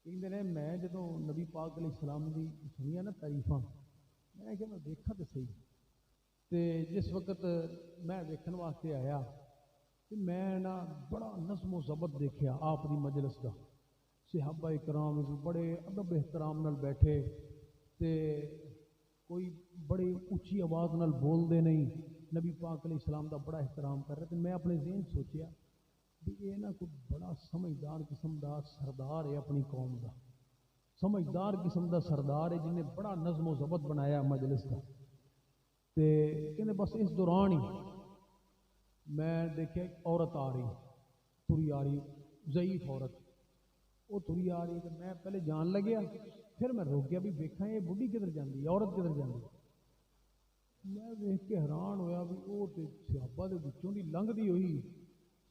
کہندے نے میں جدوں نبی پاک علیہ السلام دی سنیاں نا تعریفاں، میں کہ میں دیکھا تے صحیح، تے جس وقت میں دیکھن واسطے آیا تے میں نا بڑا نظم و ضبط دیکھیا آپ دی مجلس دا، صحابہ کرام بڑے ادب احترام نال بیٹھے تے کوئی بڑی اونچی آواز نال بول دے نہیں، نبی پاک علیہ السلام دا بڑا احترام کر رہے تھے۔ میں اپنے ذہن سوچیا بھی یہ نا کوئی بڑا سمجھدار قسم دا سردار ہے، اپنی قوم دا سمجھدار قسم دا سردار ہے جن نے بڑا نظم و ضبط بنایا مجلس دا۔ تے کہنے بس اس دوران ہی میں دیکھا ایک عورت آ رہی، تری آ رہی، ضعیف عورت، وہ تری آ رہی ہے، میں پہلے جان لگیا، پھر میں روک گیا بھی دیکھا یہ بڈھی کدھر جاندی، عورت کدھر جاندی۔ میں دیکھ کے حیران ہویا بھی وہ تے صحابہ دے وچوں دی لنگھ دی ہوئی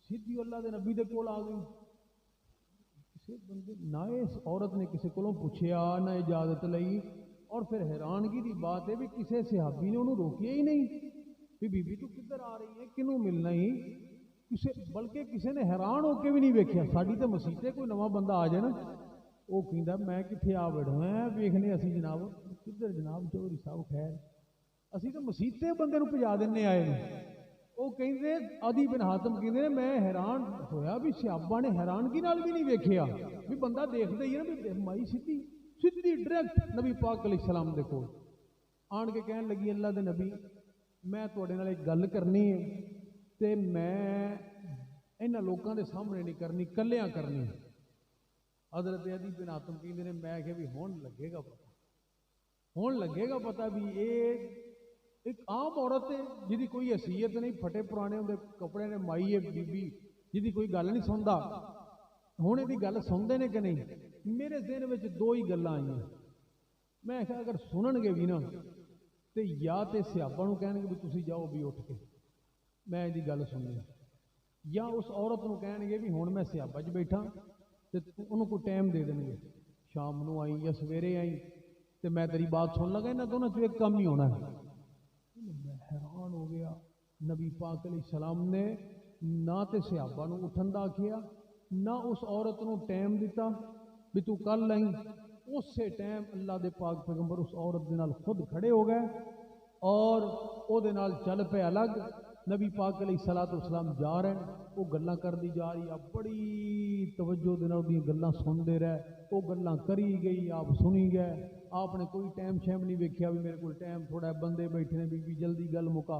سیدھی اللہ دے نبی دے کول آ گئی۔ کسی بندے نہ اس عورت نے کسی کولوں پوچھیا نہ اجازت لئی، اور پھر حیرانگی دی بات ہے بھی کسی صحابی نے انہوں روکیا ہی نہیں۔ بھی بی تو کدھر آ رہی ہے، کنوں ملنا ہی بلکہ کسی نے حیران ہو کے بھی نہیں ویکھیا۔ ساڈی تے مسیتے کوئی نواں بندہ آ جائے نا، وہ کہندا میں کتنے آ بیٹھا ہیں ویکھنے اسی جناب کدھر جناب چودھری صاحب خیر اسی تو مسیتے بندے نو پجا دینے آئے نے۔ وہ کہندے عدی بن حاتم کہندے میں حیران ہویا بھی صحابہ نے حیرانگی نال بھی نہیں ویکھیا بھی بندہ دیکھدا ہی ہے نا بھی مائی سیدھی ڈائریکٹ نبی پاک علیہ السلام دے کول آن کے کہن لگی اللہ دے نبی میں تواڈے نال ایک گل کرنی ہے تے میں انہاں لوکاں دے سامنے نہیں کرنی، کلیاں کرنی۔ حضرت عدی بن حاتم کہندے نے میں کہ بھی ہون لگے گا پتہ، ہون لگے گا پتہ بھی ایک عام عورت ہے جدی کوئی حیثیت نہیں، پھٹے پرانے ہوندے کپڑے نے مائی ہے بی بی جدی کوئی گل نہیں سندا، ہن دی گل سنتے نے کہ نہیں؟ میرے ذہن وچ دو ہی گلاں آئیاں، میں کہا اگر سنن گے بھی نا تے یا تے صحابہ نو کہن گے بھی تسی جاؤ بھی اٹھ کے میں دی گل سننی، یا اس عورت نو کہن گے بھی ہن میں صحابہ چ بیٹھا تے انہوں کو ٹائم دے دیں گے شام نو آئی یا سویرے آئی تے میں تیری بات سن لگا، انہاں دونوں چ ایک کم ہی ہونا ہے۔ میں حیران ہو گیا، نبی پاک علیہ السلام نے نہ تے صحابہ نو اٹھن دا کیا نہ اس عورت نو ٹائم دیتا بھی تو کل لائیں، اسی ٹائم اللہ دے پاک پیغمبر اس عورت دے نال خود کھڑے ہو گئے اور او دے نال چل پے الگ۔ نبی پاک علیہ الصلوۃ والسلام جا رہے ہیں، وہ گلاں کردی جا رہی، آپ بڑی توجہ دے نال دی گلاں سنتے رہے، وہ گلاں کری گئی، آپ سنی گئے، آپ نے کوئی ٹائم شیم نہیں ویکھیا بھی میرے کول ٹائم تھوڑا ہے، بندے بیٹھے نے بی جلدی گل مکا،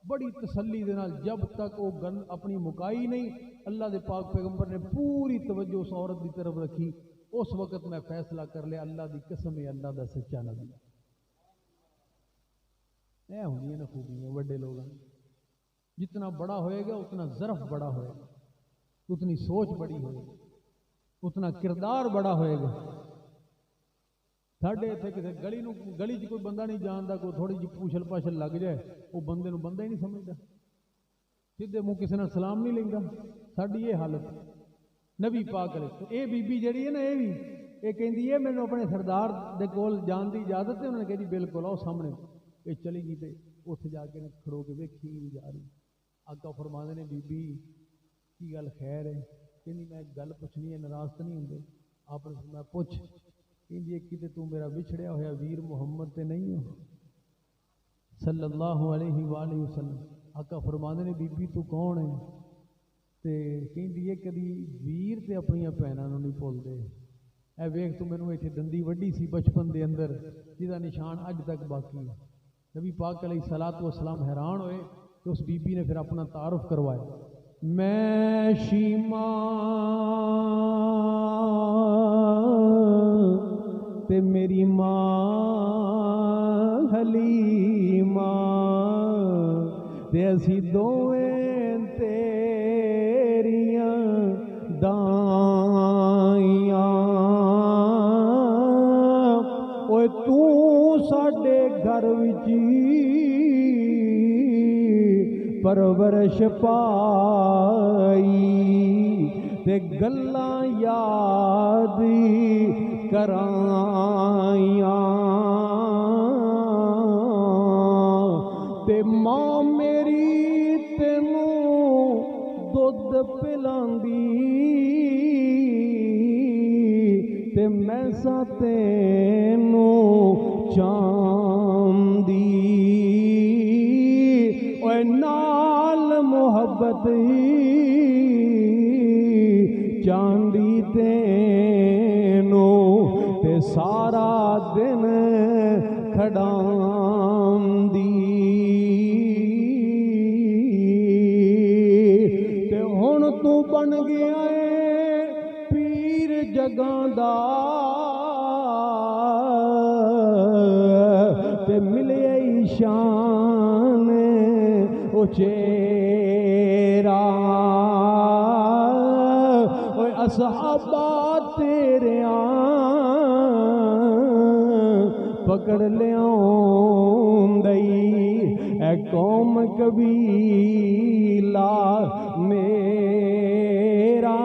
بڑی تسلی دے نال جب تک وہ گل اپنی مکائی نہیں اللہ دے پاک پیغمبر نے پوری توجہ اس عورت دی طرف رکھی۔ اس وقت میں فیصلہ کر لیا اللہ دی قسم ہے اللہ دا سچا نبی۔ اے ہوندیاں نے خوبیاں وڈے لوگاں، جتنا بڑا ہوئے گا اتنا ظرف بڑا ہوئے گا، اتنی سوچ بڑی ہوئے گی، اتنا کردار بڑا ہوئے گا۔ ساڈے اتنے کسی گلی چ کوئی بندہ نہیں جانتا، کوئی تھوڑی جی پوچھل پاچھل لگ جائے وہ بندے نو بندہ ہی نہیں سمجھتا، سیدھے منہ کسی نے سلام نہیں لیندا۔ ساڈی یہ حالت نبی پاک علیہ اے بی بی جڑی ہے نا یہ بھی یہ کہندی ہے مینوں اپنے سردار دے کول جان دی اجازت ہے؟ انہوں نے کہی بالکل آؤ سامنے، یہ چلی گئی تے اتنے جا کے کھڑو کے ویکھی جا رہی، آقا فرماندے نے بی بی کی گل خیر ہے؟ کہندی میں ایک گل پوچھنی ہے، ناراض تو نہیں ہوندے؟ آپ نے فرمایا پوچھ۔ کہندی کتے تو میرا بچھڑیا ہویا ویر محمد تے نہیں ہو صلی اللہ علیہ وآلہ وسلم؟ آقا فرماندے نے بی بی تو کون ہے؟ تے کہندی ہے کدی ویر تے اپنی بھیناں نوں نہیں بھولدے، اے ویکھ تو مینوں ایتھے دندی وڈی سی بچپن دے اندر جہدا نشان اج تک باقی ہے۔ نبی پاک علیہ الصلوۃ والسلام حیران ہوئے کہ اس بی بی نے پھر اپنا تعارف کروایا، میں شیما تے میری ماں حلیمہ تے اسی دوویں تیریاں دائیاں، اوے تو ساڈے گھر وچ پرورش پائی تے گلاں یاد کرائیاں، تے ماں میری تینوں دودھ پلاندی تے میں سا تینوں چاندی، اوے نال محبت چاندی تینوں تے سارا دن کھڑاندی، تے ہن تو بن گیا اے پیر جگاں دا تے ملے شان اچیرا، اوے اصحابہ تیریاں پکڑ لیاؤں دئی، اے قوم قبیلہ میرا،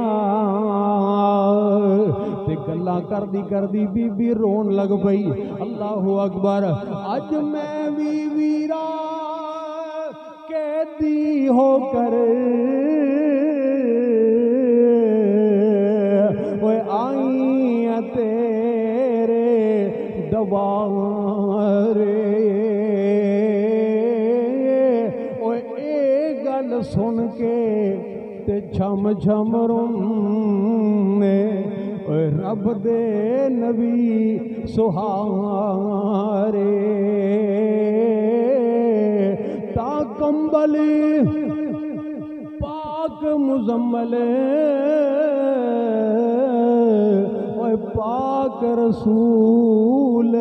تے گلاں کردی بی بی رون لگ پئی، اللہ اکبر، اج میں بھی ویرا قیدی ہو کر وہ آئیں تیرے دوارے وہ ایک گل سن کے تے چھم چھم رونے رب دے نبی سہارے تا کمبل پاک مزمل اوے پاک رسول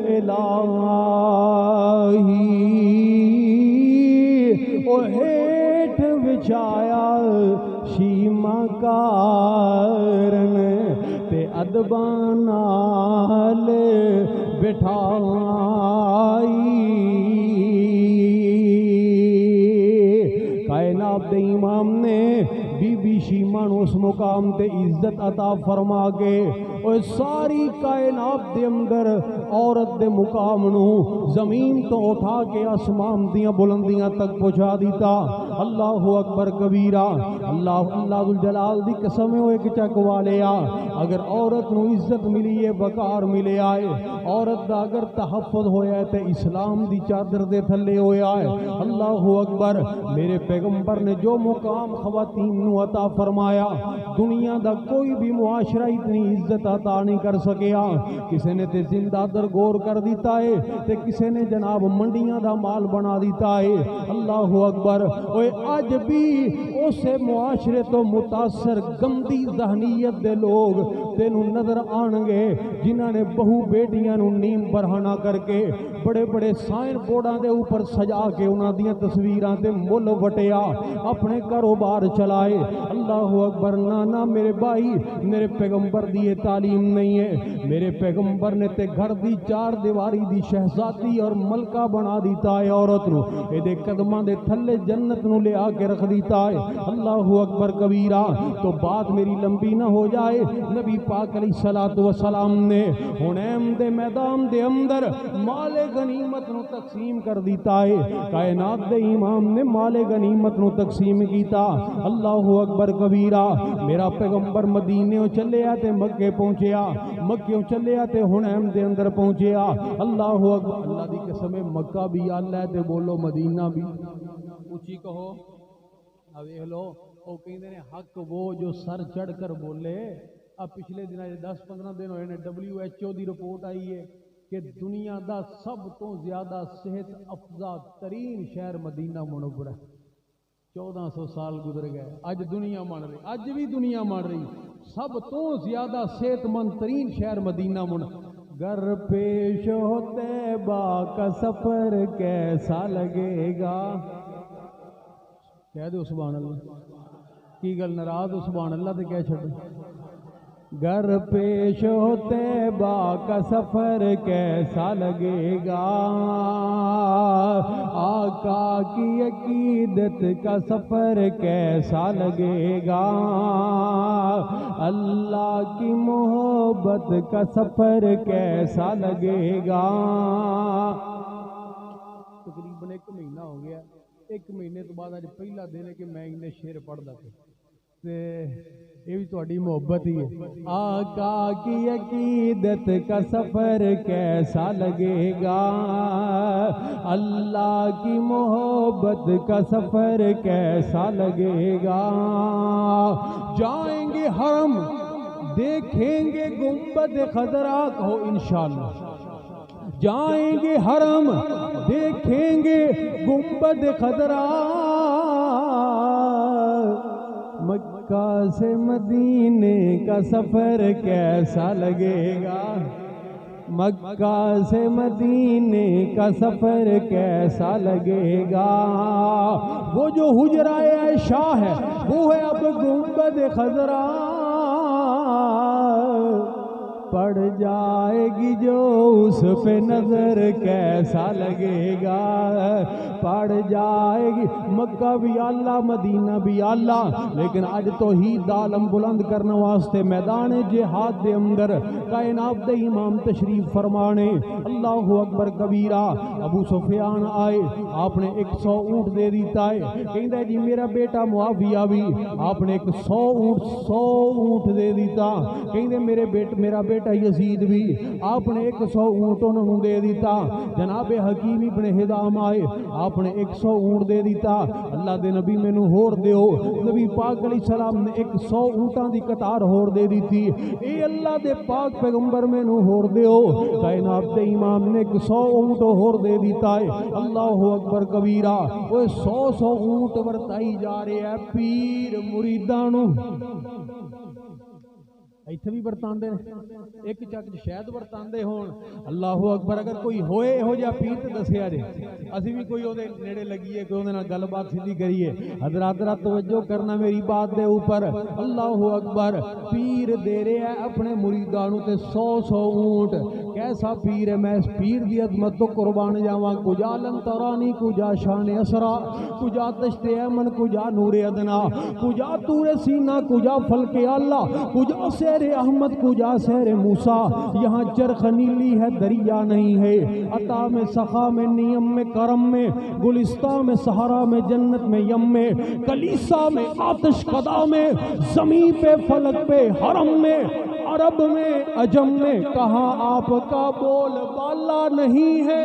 الہی او ہیٹھ بچایا شیما کارن تے ادباں نال بٹھائی کائنات دے امام نے بی بی شیما نو اس مقام تے عزت عطا فرما کے اور ساری کائنات دے اندر عورت دے مقام نو زمین تو اٹھا کے آسمان دیاں بلندیاں تک پہنچا دیتا اللہ اکبر کبیرہ اللہ ذوالجلال دی قسم ہوئے کہ چک والیا اگر عورت نو عزت ملی ہے وقار ملے آئے عورت دا اگر تحفظ ہویا ہے تے اسلام دی چادر دے تھلے ہویا ہے اللہ اکبر میرے پیغمبر نے جو مقام خواتین نو عطا فرمایا دنیا دا کوئی بھی معاشرہ اتنی عزت عطا نہیں کر سکیا کسے نے تے زندہ درگور کر دیتا ہے تے کسے نے جناب منڈیاں دا مال بنا دیتا ہے اللہ اکبر اوے آج بھی اسے معاشرے تو متاثر گندی ذہنیت دے لوگ تینوں نظر آنگے جنہاں نے بہو بیٹیاں نو نیم برہنہ کر کے بڑے بڑے سائن بورڈاں دے اوپر سجا کے انہاں دیاں تصویراں تے مل وٹیا اپنے کاروبار چلائے اللہ اکبر نانا میرے بھائی میرے پیغمبر دی یہ تعلیم نہیں ہے میرے پیغمبر نے تے گھر دی چار دیواری دی شہزادی اور ملکہ بنا دیتا ہے عورت نو اے دے قدماں دے تھلے جنت نو لے آ کے رکھ دیتا ہے اللہ اکبر کبیرہ تو بات میری لمبی نہ ہو جائے نبی پاک علیہ السلام نے حنین دے میدان دے اندر مال غنیمت نو تقسیم کر دیتا ہے کائنات دے امام نے مال غنیمت نو تقسیم کیتا اللہ اکبر کبیرہ میرا پیغمبر مدینے چلے آتے مکے پہنچیا مکے چلے آتے حنین دے اندر پہنچیا اللہ اکبر اللہ دی قسم مکہ بھی اللہ ہے تے بولو مدینہ بھی اونچی کہو اب یہ لو وہ کہندے نے حق وہ جو سر چڑھ کر بولے اب پچھلے دن 10-15 دن ہوئے نے WHO دی رپورٹ آئی ہے کہ دنیا دا سب تو زیادہ صحت افزا ترین شہر مدینہ منورہ 1400 سال گزر گئے اج دنیا مان رہی اج بھی دنیا مان رہی سب تو زیادہ صحت مند ترین شہر مدینہ منورہ گر پیش ہوتے با کا سفر کیسا لگے گا کہہ دو سبحان اللہ کی گل ناراض ہو سبحان اللہ تے کہہ چھڈو گر پیش ہوتے با کا سفر کیسا لگے گا آقا کی عقیدت کا سفر کیسا لگے گا اللہ کی محبت کا سفر کیسا لگے گا تقریباً 1 مہینہ ہو گیا 1 مہینے تو بعد آج پہلا دن ہے کہ میں انہیں شعر پڑھ دا یہ بھی تہاڈی محبت ہی ہے آقا کی عقیدت کا سفر کیسا لگے گا اللہ کی محبت کا سفر کیسا لگے گا جائیں گے حرم دیکھیں گے گنبد خضرا کہو انشاءاللہ جائیں گے حرم دیکھیں گے گنبد خضرا مکہ سے مدینے کا سفر کیسا لگے گا مکہ سے مدینے کا سفر کیسا لگے گا وہ جو حجرہ عائشہ ہے وہ ہے اب گنبد خضرا پڑ جائے گی جو اس پہ نظر کیسا لگے گا، پڑ جائے گی مکہ بھی اللہ مدینہ بھی اللہ، لیکن اج توحید دا علم بلند کرنے واسطے میدان جہاد دے اندر کائنات دے امام تشریف فرمانے، اللہ اکبر کبیرہ۔ ابو سفیان آئے، آپ نے 100 اونٹ دے دیتا ہے، کہندہ جی میرا بیٹا معاویہ بھی، آپ نے 100 اونٹ دے دیتا، کہندے میرا بیٹا یزید بھی، آپ نے 100 اونٹ انہوں دے دیتا۔ جناب حکیم ابن ہزام آئے، آپ نے 100 اونٹ دے دیتا، اللہ دے نبی میں نو ہور دیو، نبی پاک علیہ السلام نے 100 اونٹاں دی قطار ہور دے دی تھی، اے اللہ دے پاک پیغمبر میں نو ہور دیو، کائنات دے امام نے 100 اونٹ ہور دے دیتا ہے، اللہ اکبر کبیرہ۔ وہ 100 اونٹ ورتائی جا رہے ہیں پیر مریدانو، ایتھے بھی برتاندے ایک چک شاید برتاندے ہون، اللہ اکبر۔ اگر کوئی ہوئے ہو جا پیر تے دسیا جے، اسی بھی کوئی دے نیڑے لگیے، کوئی دے نال گل بات سیدھی کریے۔ حضرات ذرا توجہ کرنا میری بات دے اوپر، اللہ اکبر۔ پیر دے رہے ہیں اپنے مریدانوں تے 100 اونٹ، کیسا پیر ہے، میں اس پیر دی عظمت تو قربان جاواں، کجا لن ترانی، کجا شان اسرا، کجا دشت ایمن، کجا نور ادنا، کجا تور سینہ، کجا فلک اللہ، کجا سیر احمد، کجا سیر موسیٰ، یہاں چرخ نیلی ہے دریا نہیں ہے، عطا میں سخا میں نیم میں کرم میں، گلستان میں صحرا میں جنت میں یم میں، کلیسا میں آتش قدا میں، زمین پہ فلک پہ حرم میں، عرب میں عجم میں، کہاں آپ کا بول بالا نہیں ہے۔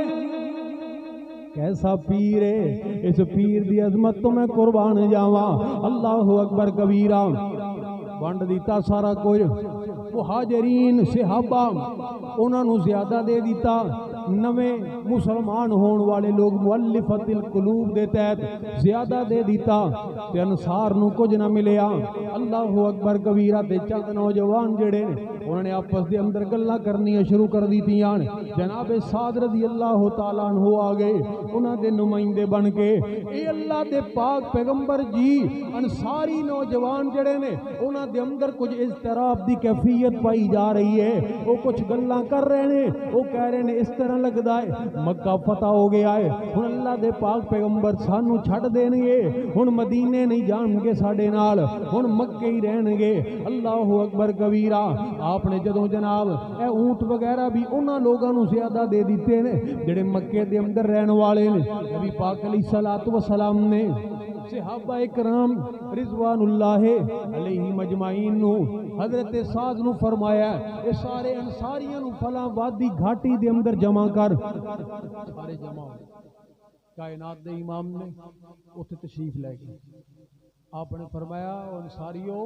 کیسا پیر ہے، اس پیر دی عظمت تو میں قربان جاواں، اللہ اکبر کبیرہ۔ بانڈ دیتا سارا کوئی، مہاجرین صحابہ انہوں نے زیادہ دے دیتا، نویں مسلمان ہون والے لوگ مؤلفت القلوب دے تحت زیادہ دے دیتا، تے انصار نو کچھ نہ ملیا، اللہ اکبر کبیرہ۔ تے چند نوجوان جڑے انہوں نے آپس دے اندر گلاں کرنی شروع کر دیتیاں، جناب سعد رضی اللہ تعالیٰ عنہ آ گئے انہاں دے نمائندے بن کے، اے اللہ دے پاک پیغمبر جی، انصاری نوجوان جڑے نے انہاں دے اندر کچھ اضطراب دی کیفیت پائی جا رہی ہے، وہ کچھ گلاں کر رہے ہیں، وہ کہہ رہے ہیں اس طرح لگدا ہے مکہ فتح ہو گیا ہے، ہن اللہ دے پاک پیغمبر سانو چھڈ دین گے، ہن مدینے نہیں جان گے ساڈے نال، ہن مکے ہی رہن گے، اللہ اکبر کبیرہ۔ آپ نے جدوں جناب اے اونٹ وغیرہ بھی انہاں لوگاں نو زیادہ دے دیتے نے جڑے مکے دے اندر رہن والے نے، نبی پاک علیہ الصلوۃ والسلام نے صحابہ اکرام رضوان اللہ علیہ مجمعین نو، حضرت سعد نو فرمایا اے سارے انصاریاں نو فلاں وادی گھاٹی دے اندر جمع کر، سارے جمع ہو، کائنات دے امام نے اتنے تشریف لے گئے، آپ نے فرمایا انصاریو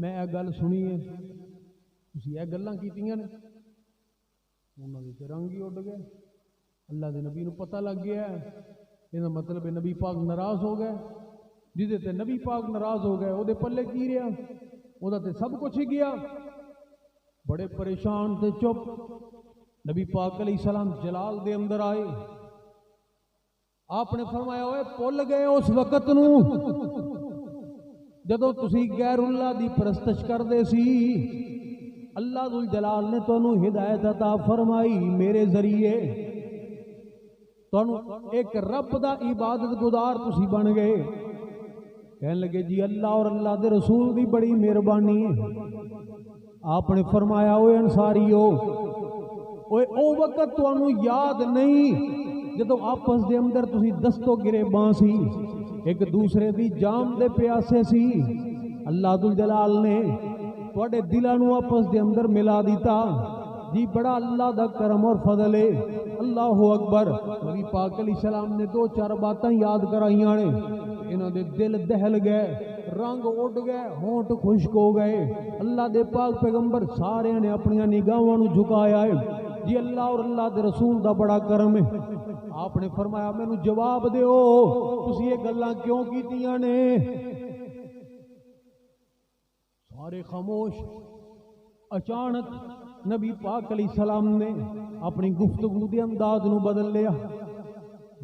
میں اے گل سنی ہے، تسی اے گلاں کیتیاں نے، انہاں دے رنگ ہی اڈ گئے، اللہ دے نبی نو پتہ لگ گیا ہے، یہ مطلب نبی پاک ناراض ہو گئے، جدے تے نبی پاک ناراض ہو گئے او دے پلے کی رہا، او دا تے سب کچھ ہی گیا، بڑے پریشان تے چپ۔ نبی پاک علیہ السلام جلال دے اندر آئے، آپ نے فرمایا اوے بھول گئے اس وقت نو جدوں تسی غیر اللہ دی پرستش کردے سی، اللہ ذو الجلال نے تانوں ہدایت عطا فرمائی میرے ذریعے، تانوں ایک رب دا عبادت گزار تسی بن گئے۔ کہنے لگے جی اللہ اور اللہ دے رسول دی بڑی مہربانی ہے۔ آپ نے فرمایا اوے انصاریو، اوے او وقت تانوں یاد نہیں جدوں آپس دے اندر تسی دستو گریباں سی، ایک دوسرے دی جان دے پیاسے سی، اللہ ذو الجلال نے تواڈے دلاں نوں آپس دے اندر ملا دیتا، جی بڑا اللہ دا کرم اور فضل ہے، اللہ اکبر۔ نبی پاک علیہ السلام نے 2-4 باتاں یاد کرائیاں نے، انہاں دے دل دہل گئے، رنگ اڑ گئے، ہونٹ خشک ہو گئے، اللہ دے پاک پیغمبر سارے نے اپنی نگاہاں نوں جھکایا ہے، جی اللہ اور اللہ دے رسول دا بڑا کرم ہے۔ آپ نے فرمایا مینوں جواب دیو تسی یہ گلاں کیوں کیتیاں نے؟ سارے خاموش۔ اچانک نبی پاک علیہ السلام نے اپنی گفتگو دے انداز نو بدل لیا،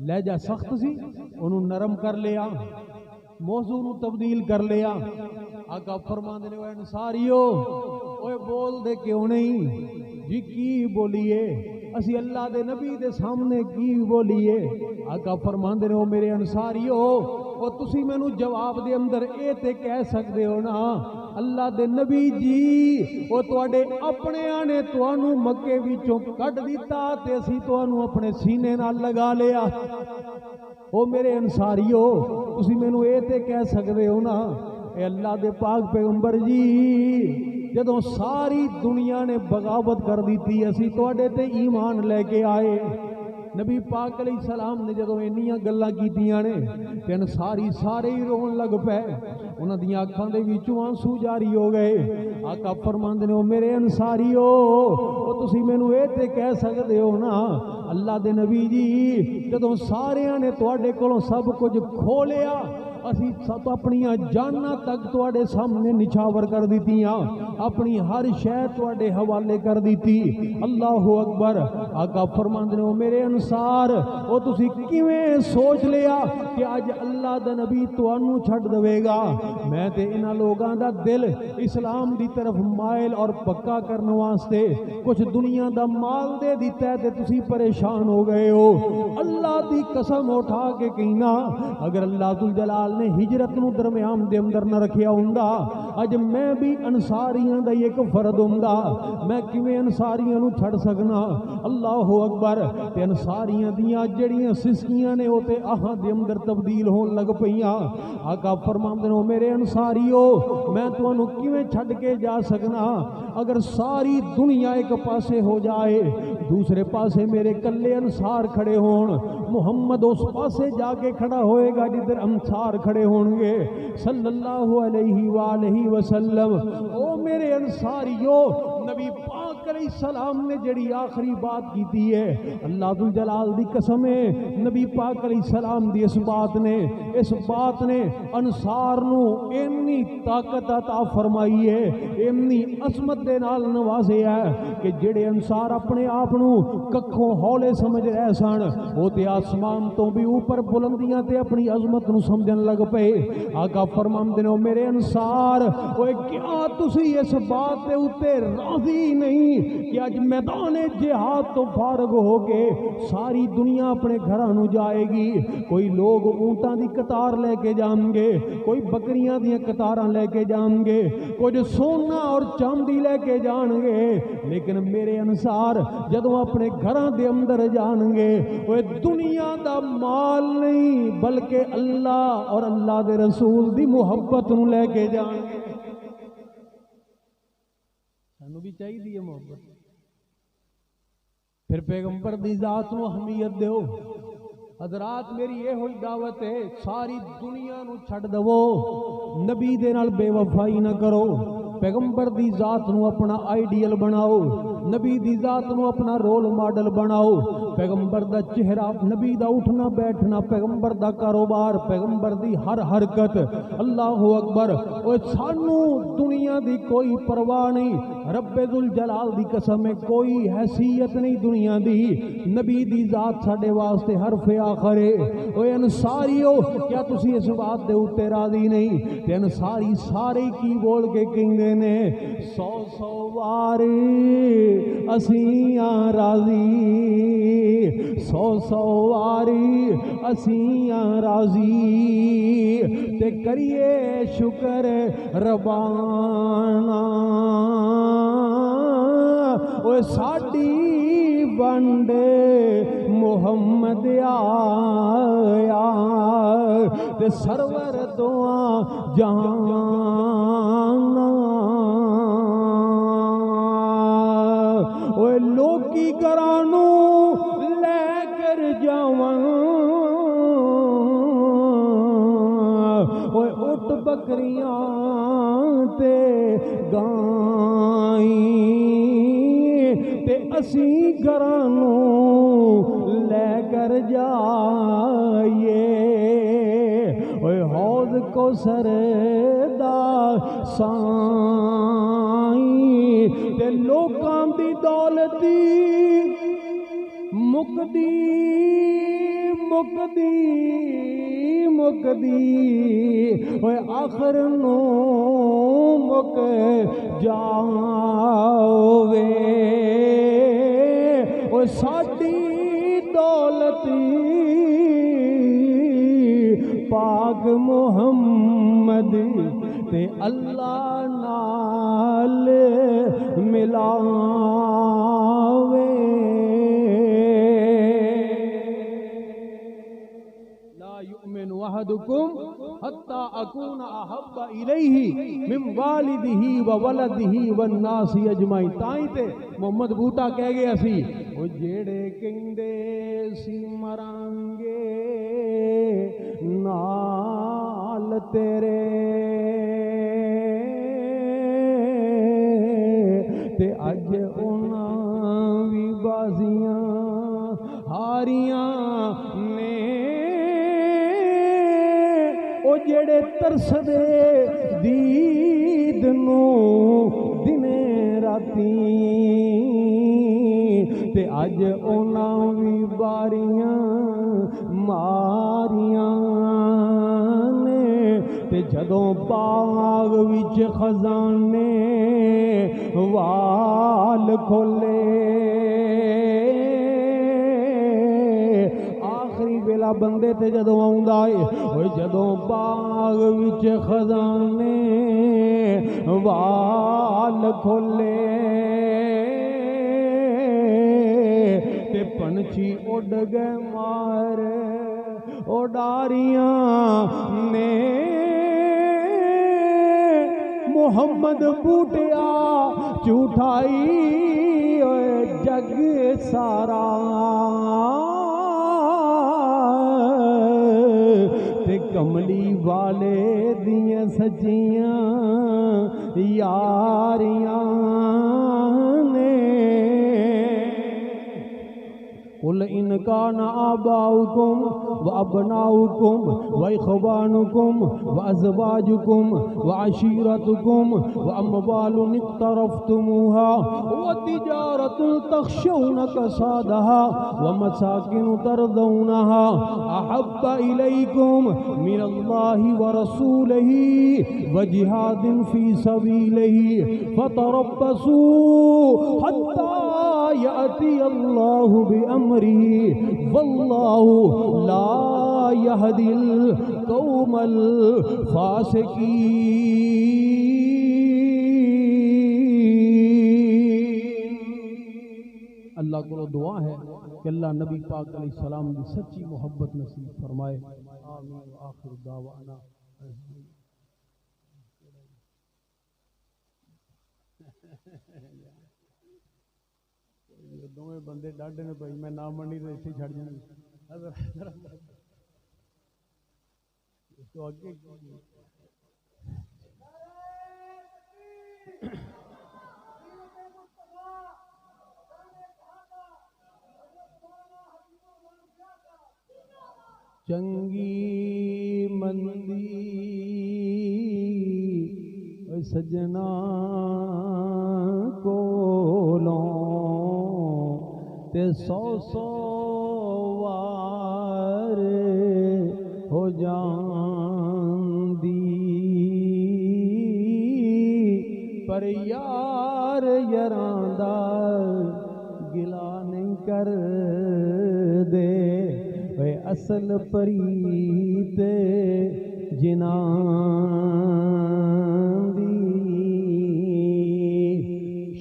لہجہ سخت سی انہوں نرم کر لیا، موضوع نو تبدیل کر لیا، آقا فرماندے نے انصاریو اوے بول دے کیوں نہیں جی کی بولیے اسی اللہ دے نبی دے سامنے کی بولیے آقا فرماندے نے او میرے انصاریو او تسی مینوں جواب دے اندر اے تے کہہ سکدے ہو نا اللہ دے نبی جی او تواڈے اپنے آنے تانوں مکے وچوں کڈ دتا تے اسی تانوں اپنے سینے نال لگا لیا او میرے انصاریو تسی مینوں اے تے کہہ سکدے ہو نا اے اللہ دے پاک پیغمبر جی جدوں ساری دنیا نے بغاوت کر دیتی اسی تواڈے تے ایمان لے کے آئے نبی پاک علیہ السلام نے جدوں انیاں گلاں کیتیاں نے تے انصاری سارے ہی رون لگ پے انہاں دیاں اکھاں دے وچوں آنسو جاری ہو گئے آقا فرماندے نے او میرے انصاریو او تسی مینوں اے تے کہہ سکدے ہو نا اللہ دے نبی جی جدوں ساریاں نے تواڈے کولوں سب کچھ کھو لیا اسی سب اپنی جاناں تک تواڈے سامنے نچھاور کر دیتیاں اپنی ہر شے تواڈے حوالے کر دیتی اللہ اکبر آقا فرماندے نے او میرے انصار او تسی کیویں سوچ لیا کہ اج اللہ دا نبی تانوں چھڈ دے گا میں تے انہاں لوگاں دا دل اسلام دی طرف مائل اور پکا کرن واسطے کچھ دنیا دا مال دے دیتا ہے تے تسی پریشان ہو گئے ہو اللہ دی قسم اٹھا کے کہنا اگر اللہ ذوالجلال نے ہجرت نو درمیان دے اندر نہ رکھیا ہوندا اج میں بھی انصاریاں دا ایک فرد ہوندا میں کیویں انصاریاں نو چھڑ سکنا اللہ اکبر تے انصاریاں دیاں جڑیاں سسکیاں نے او تے آہاں دے اندر تبدیل ہون لگ پیاں آقا فرماندے نے میرے انصاریو میں تانوں کیویں چھڈ کے جا سکنا اگر ساری دنیا ایک پاسے ہو جائے دوسرے پاسے میرے کلے انصار کھڑے ہون محمد اس پاسے جا کے کھڑا ہوئے گا جدھر انصار کھڑے ہوں گے صلی اللہ علیہ وآلہ وسلم او میرے انصاریو نبی پاک علیہ السلام نے جڑی آخری بات کیتی ہے اللہ ذوالجلال دی قسم ہے نبی پاک علیہ السلام دی اس بات نے انصار نو اتنی طاقت عطا فرمائی ہے اتنی عظمت دے نال نوازیا ہے کہ جڑے انصار اپنے آپ نو ککھوں ہولے سمجھ رہے سن او تے آسمان تو بھی اوپر بلندیاں تے اپنی عظمت نو سمجھن لگ پے آقا فرماندے نے میرے انصار اوے کیا تسی اس بات دے اوتے راضی نہیں کہ اج میدان جہاد تو فارغ ہو کے ساری دنیا اپنے گھراں نو جائے گی کوئی لوگ اونٹاں دی قطار لے کے جان گے کوئی بکریاں دی قطاراں لے کے جان گے کچھ سونا اور چاندی لے کے جان گے لیکن میرے انصار جدوں اپنے گھراں دے اندر جان گے اوے دنیا دا مال نہیں بلکہ اللہ اور اللہ دے رسول دی محبت نو لے کے جان گے سانو بھی چاہیے محبت پھر پیغمبر دی ذات نو اہمیت دیو حضرات میری یہ ہوئی دعوت ہے ساری دنیا نو چھڑ دو نبی دے نال بے وفائی نہ کرو پیغمبر دی ذات نو اپنا آئیڈیل بناؤ نبی دی ذات نو اپنا رول ماڈل بناؤ پیغمبر دا چہرہ نبی دا اٹھنا بیٹھنا پیغمبر دا کاروبار پیغمبر دی ہر حرکت اللہ اکبر اوہ سانو دنیا دی کوئی پرواہ نہیں رب ذوالجلال دی قسم ہے کوئی حیثیت نہیں دنیا دی نبی دی ذات ساڈے واسطے حرف آخر ہے اوہ انصاریو کیا تسی اس بات دے اوتے راضی نہیں تے انصاری سارے کی بول کے کہیں نے 100 وار اسیاں راضی 100 وار اسیاں راضی تے کریے شکر ربانا اوہ ساڈی بنڈے محمد آیا تے سرور دعا جہانا اوہ لوکی کرانو لے کر جاون اوہ اٹھ بکریاں تے گائیں تے اسی گرانو لے کر جائیے اوہ حوض کو سردا سائیں تے لوکاں دی دولتی مکدی اوے آخر نو مک جاوے اوے ساڈی دولت پاک محمد تے اللہ نال ملاوے لا یؤمن احدکم حتی اکون احب الیہ من والدہ وولدہ والناس اجمعین تائیں تے محمد بوٹا کہہ گیا سی او جیڑے کہندے سی مرانگے نال تیرے تے اج انہاں وی بازیاں ہاریاں نے او جڑے ترس دے دید نو دنے راتیں تے اج انہاں وی باریاں ماریاں نے تے جدوں باغ وچ خزانے وال کھولے آخری ویلا بندے تے جدوں آوندا اے اوے جدوں باغ وچ خزانے وال کھولے تے پنچھی اڈ گئے مار اڈاریاں نے محمد بوٹیا جھوٹائی جگ سارا تے کملی والے دیاں سچیاں یاریاں نے قل ان كان آباؤكم وابناؤكم واخوانكم وازواجكم وعشيرتكم واموال اقترفتموها وتجارة تخشون كسادها ومساكن ترضونها احب اليكم من الله ورسوله وجهاد في سبيله فتربصوا حتى يأتي الله بأمره والله لا يهدي القوم الفاسقين اللہ کو دعا ہے کہ اللہ نبی پاک علیہ السلام کی سچی محبت نصیب فرمائے آمین وآخر دعوانا دوویں بندے ڈاڈے نے بھائی میں نہ منی تو ایتھے چھڑ جانی اس تو آگے چنگی مندی سجنا کولوں تے سو وار ہو جاندی پر یار یاراں دا گلا نہیں کر دے اے اصل پریت جناں دی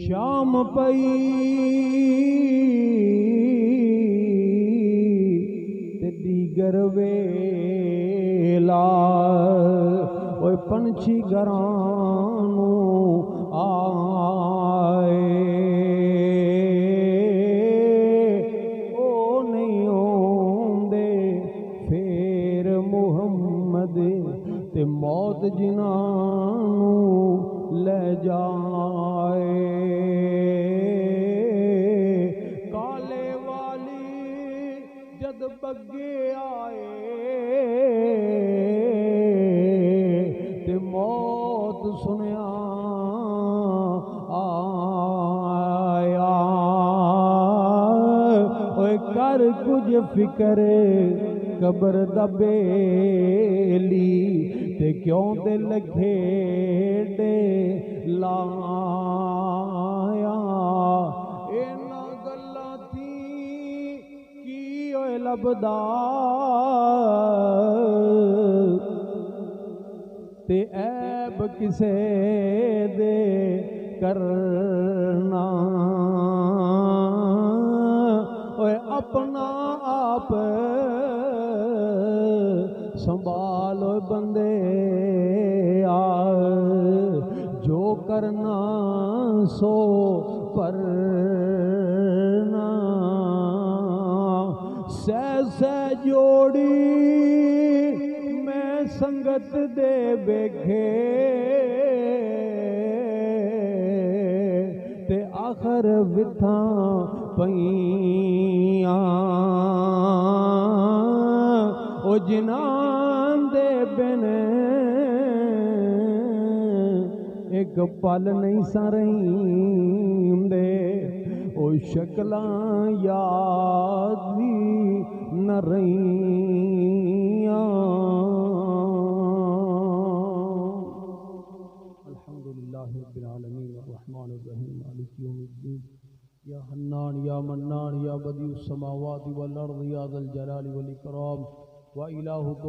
شام پئی ویلا اوے پنچھی گرانوں آئے او نہیں اوندے پھر محمد تے موت جنانوں لے جائے کالے والی جد بگے موت سنیا آیا اوے کر کچھ فکر قبر دا بیلی تے کیوں دل کھیڑے لایا اینا گلا تھی کی ہوئے لبدا تے عیب کسے دے کرنا اوے اپنا آپ سنبھالو بندے جو کرنا سو پرنا سہ جوڑی میں سنگت دے بیکھے تے آخر وتھاں پئیاں او جنان دے بن ایک پل نہیں سریں دے او شکلاں یاد بھی نہ رہیاں الحمدللہ رب العالمین الرحمن الرحیم مالک یوم الدین یا حنان یا منان یا بدیع السماوات والارض یا ذا الجلال والاکرام و الہکم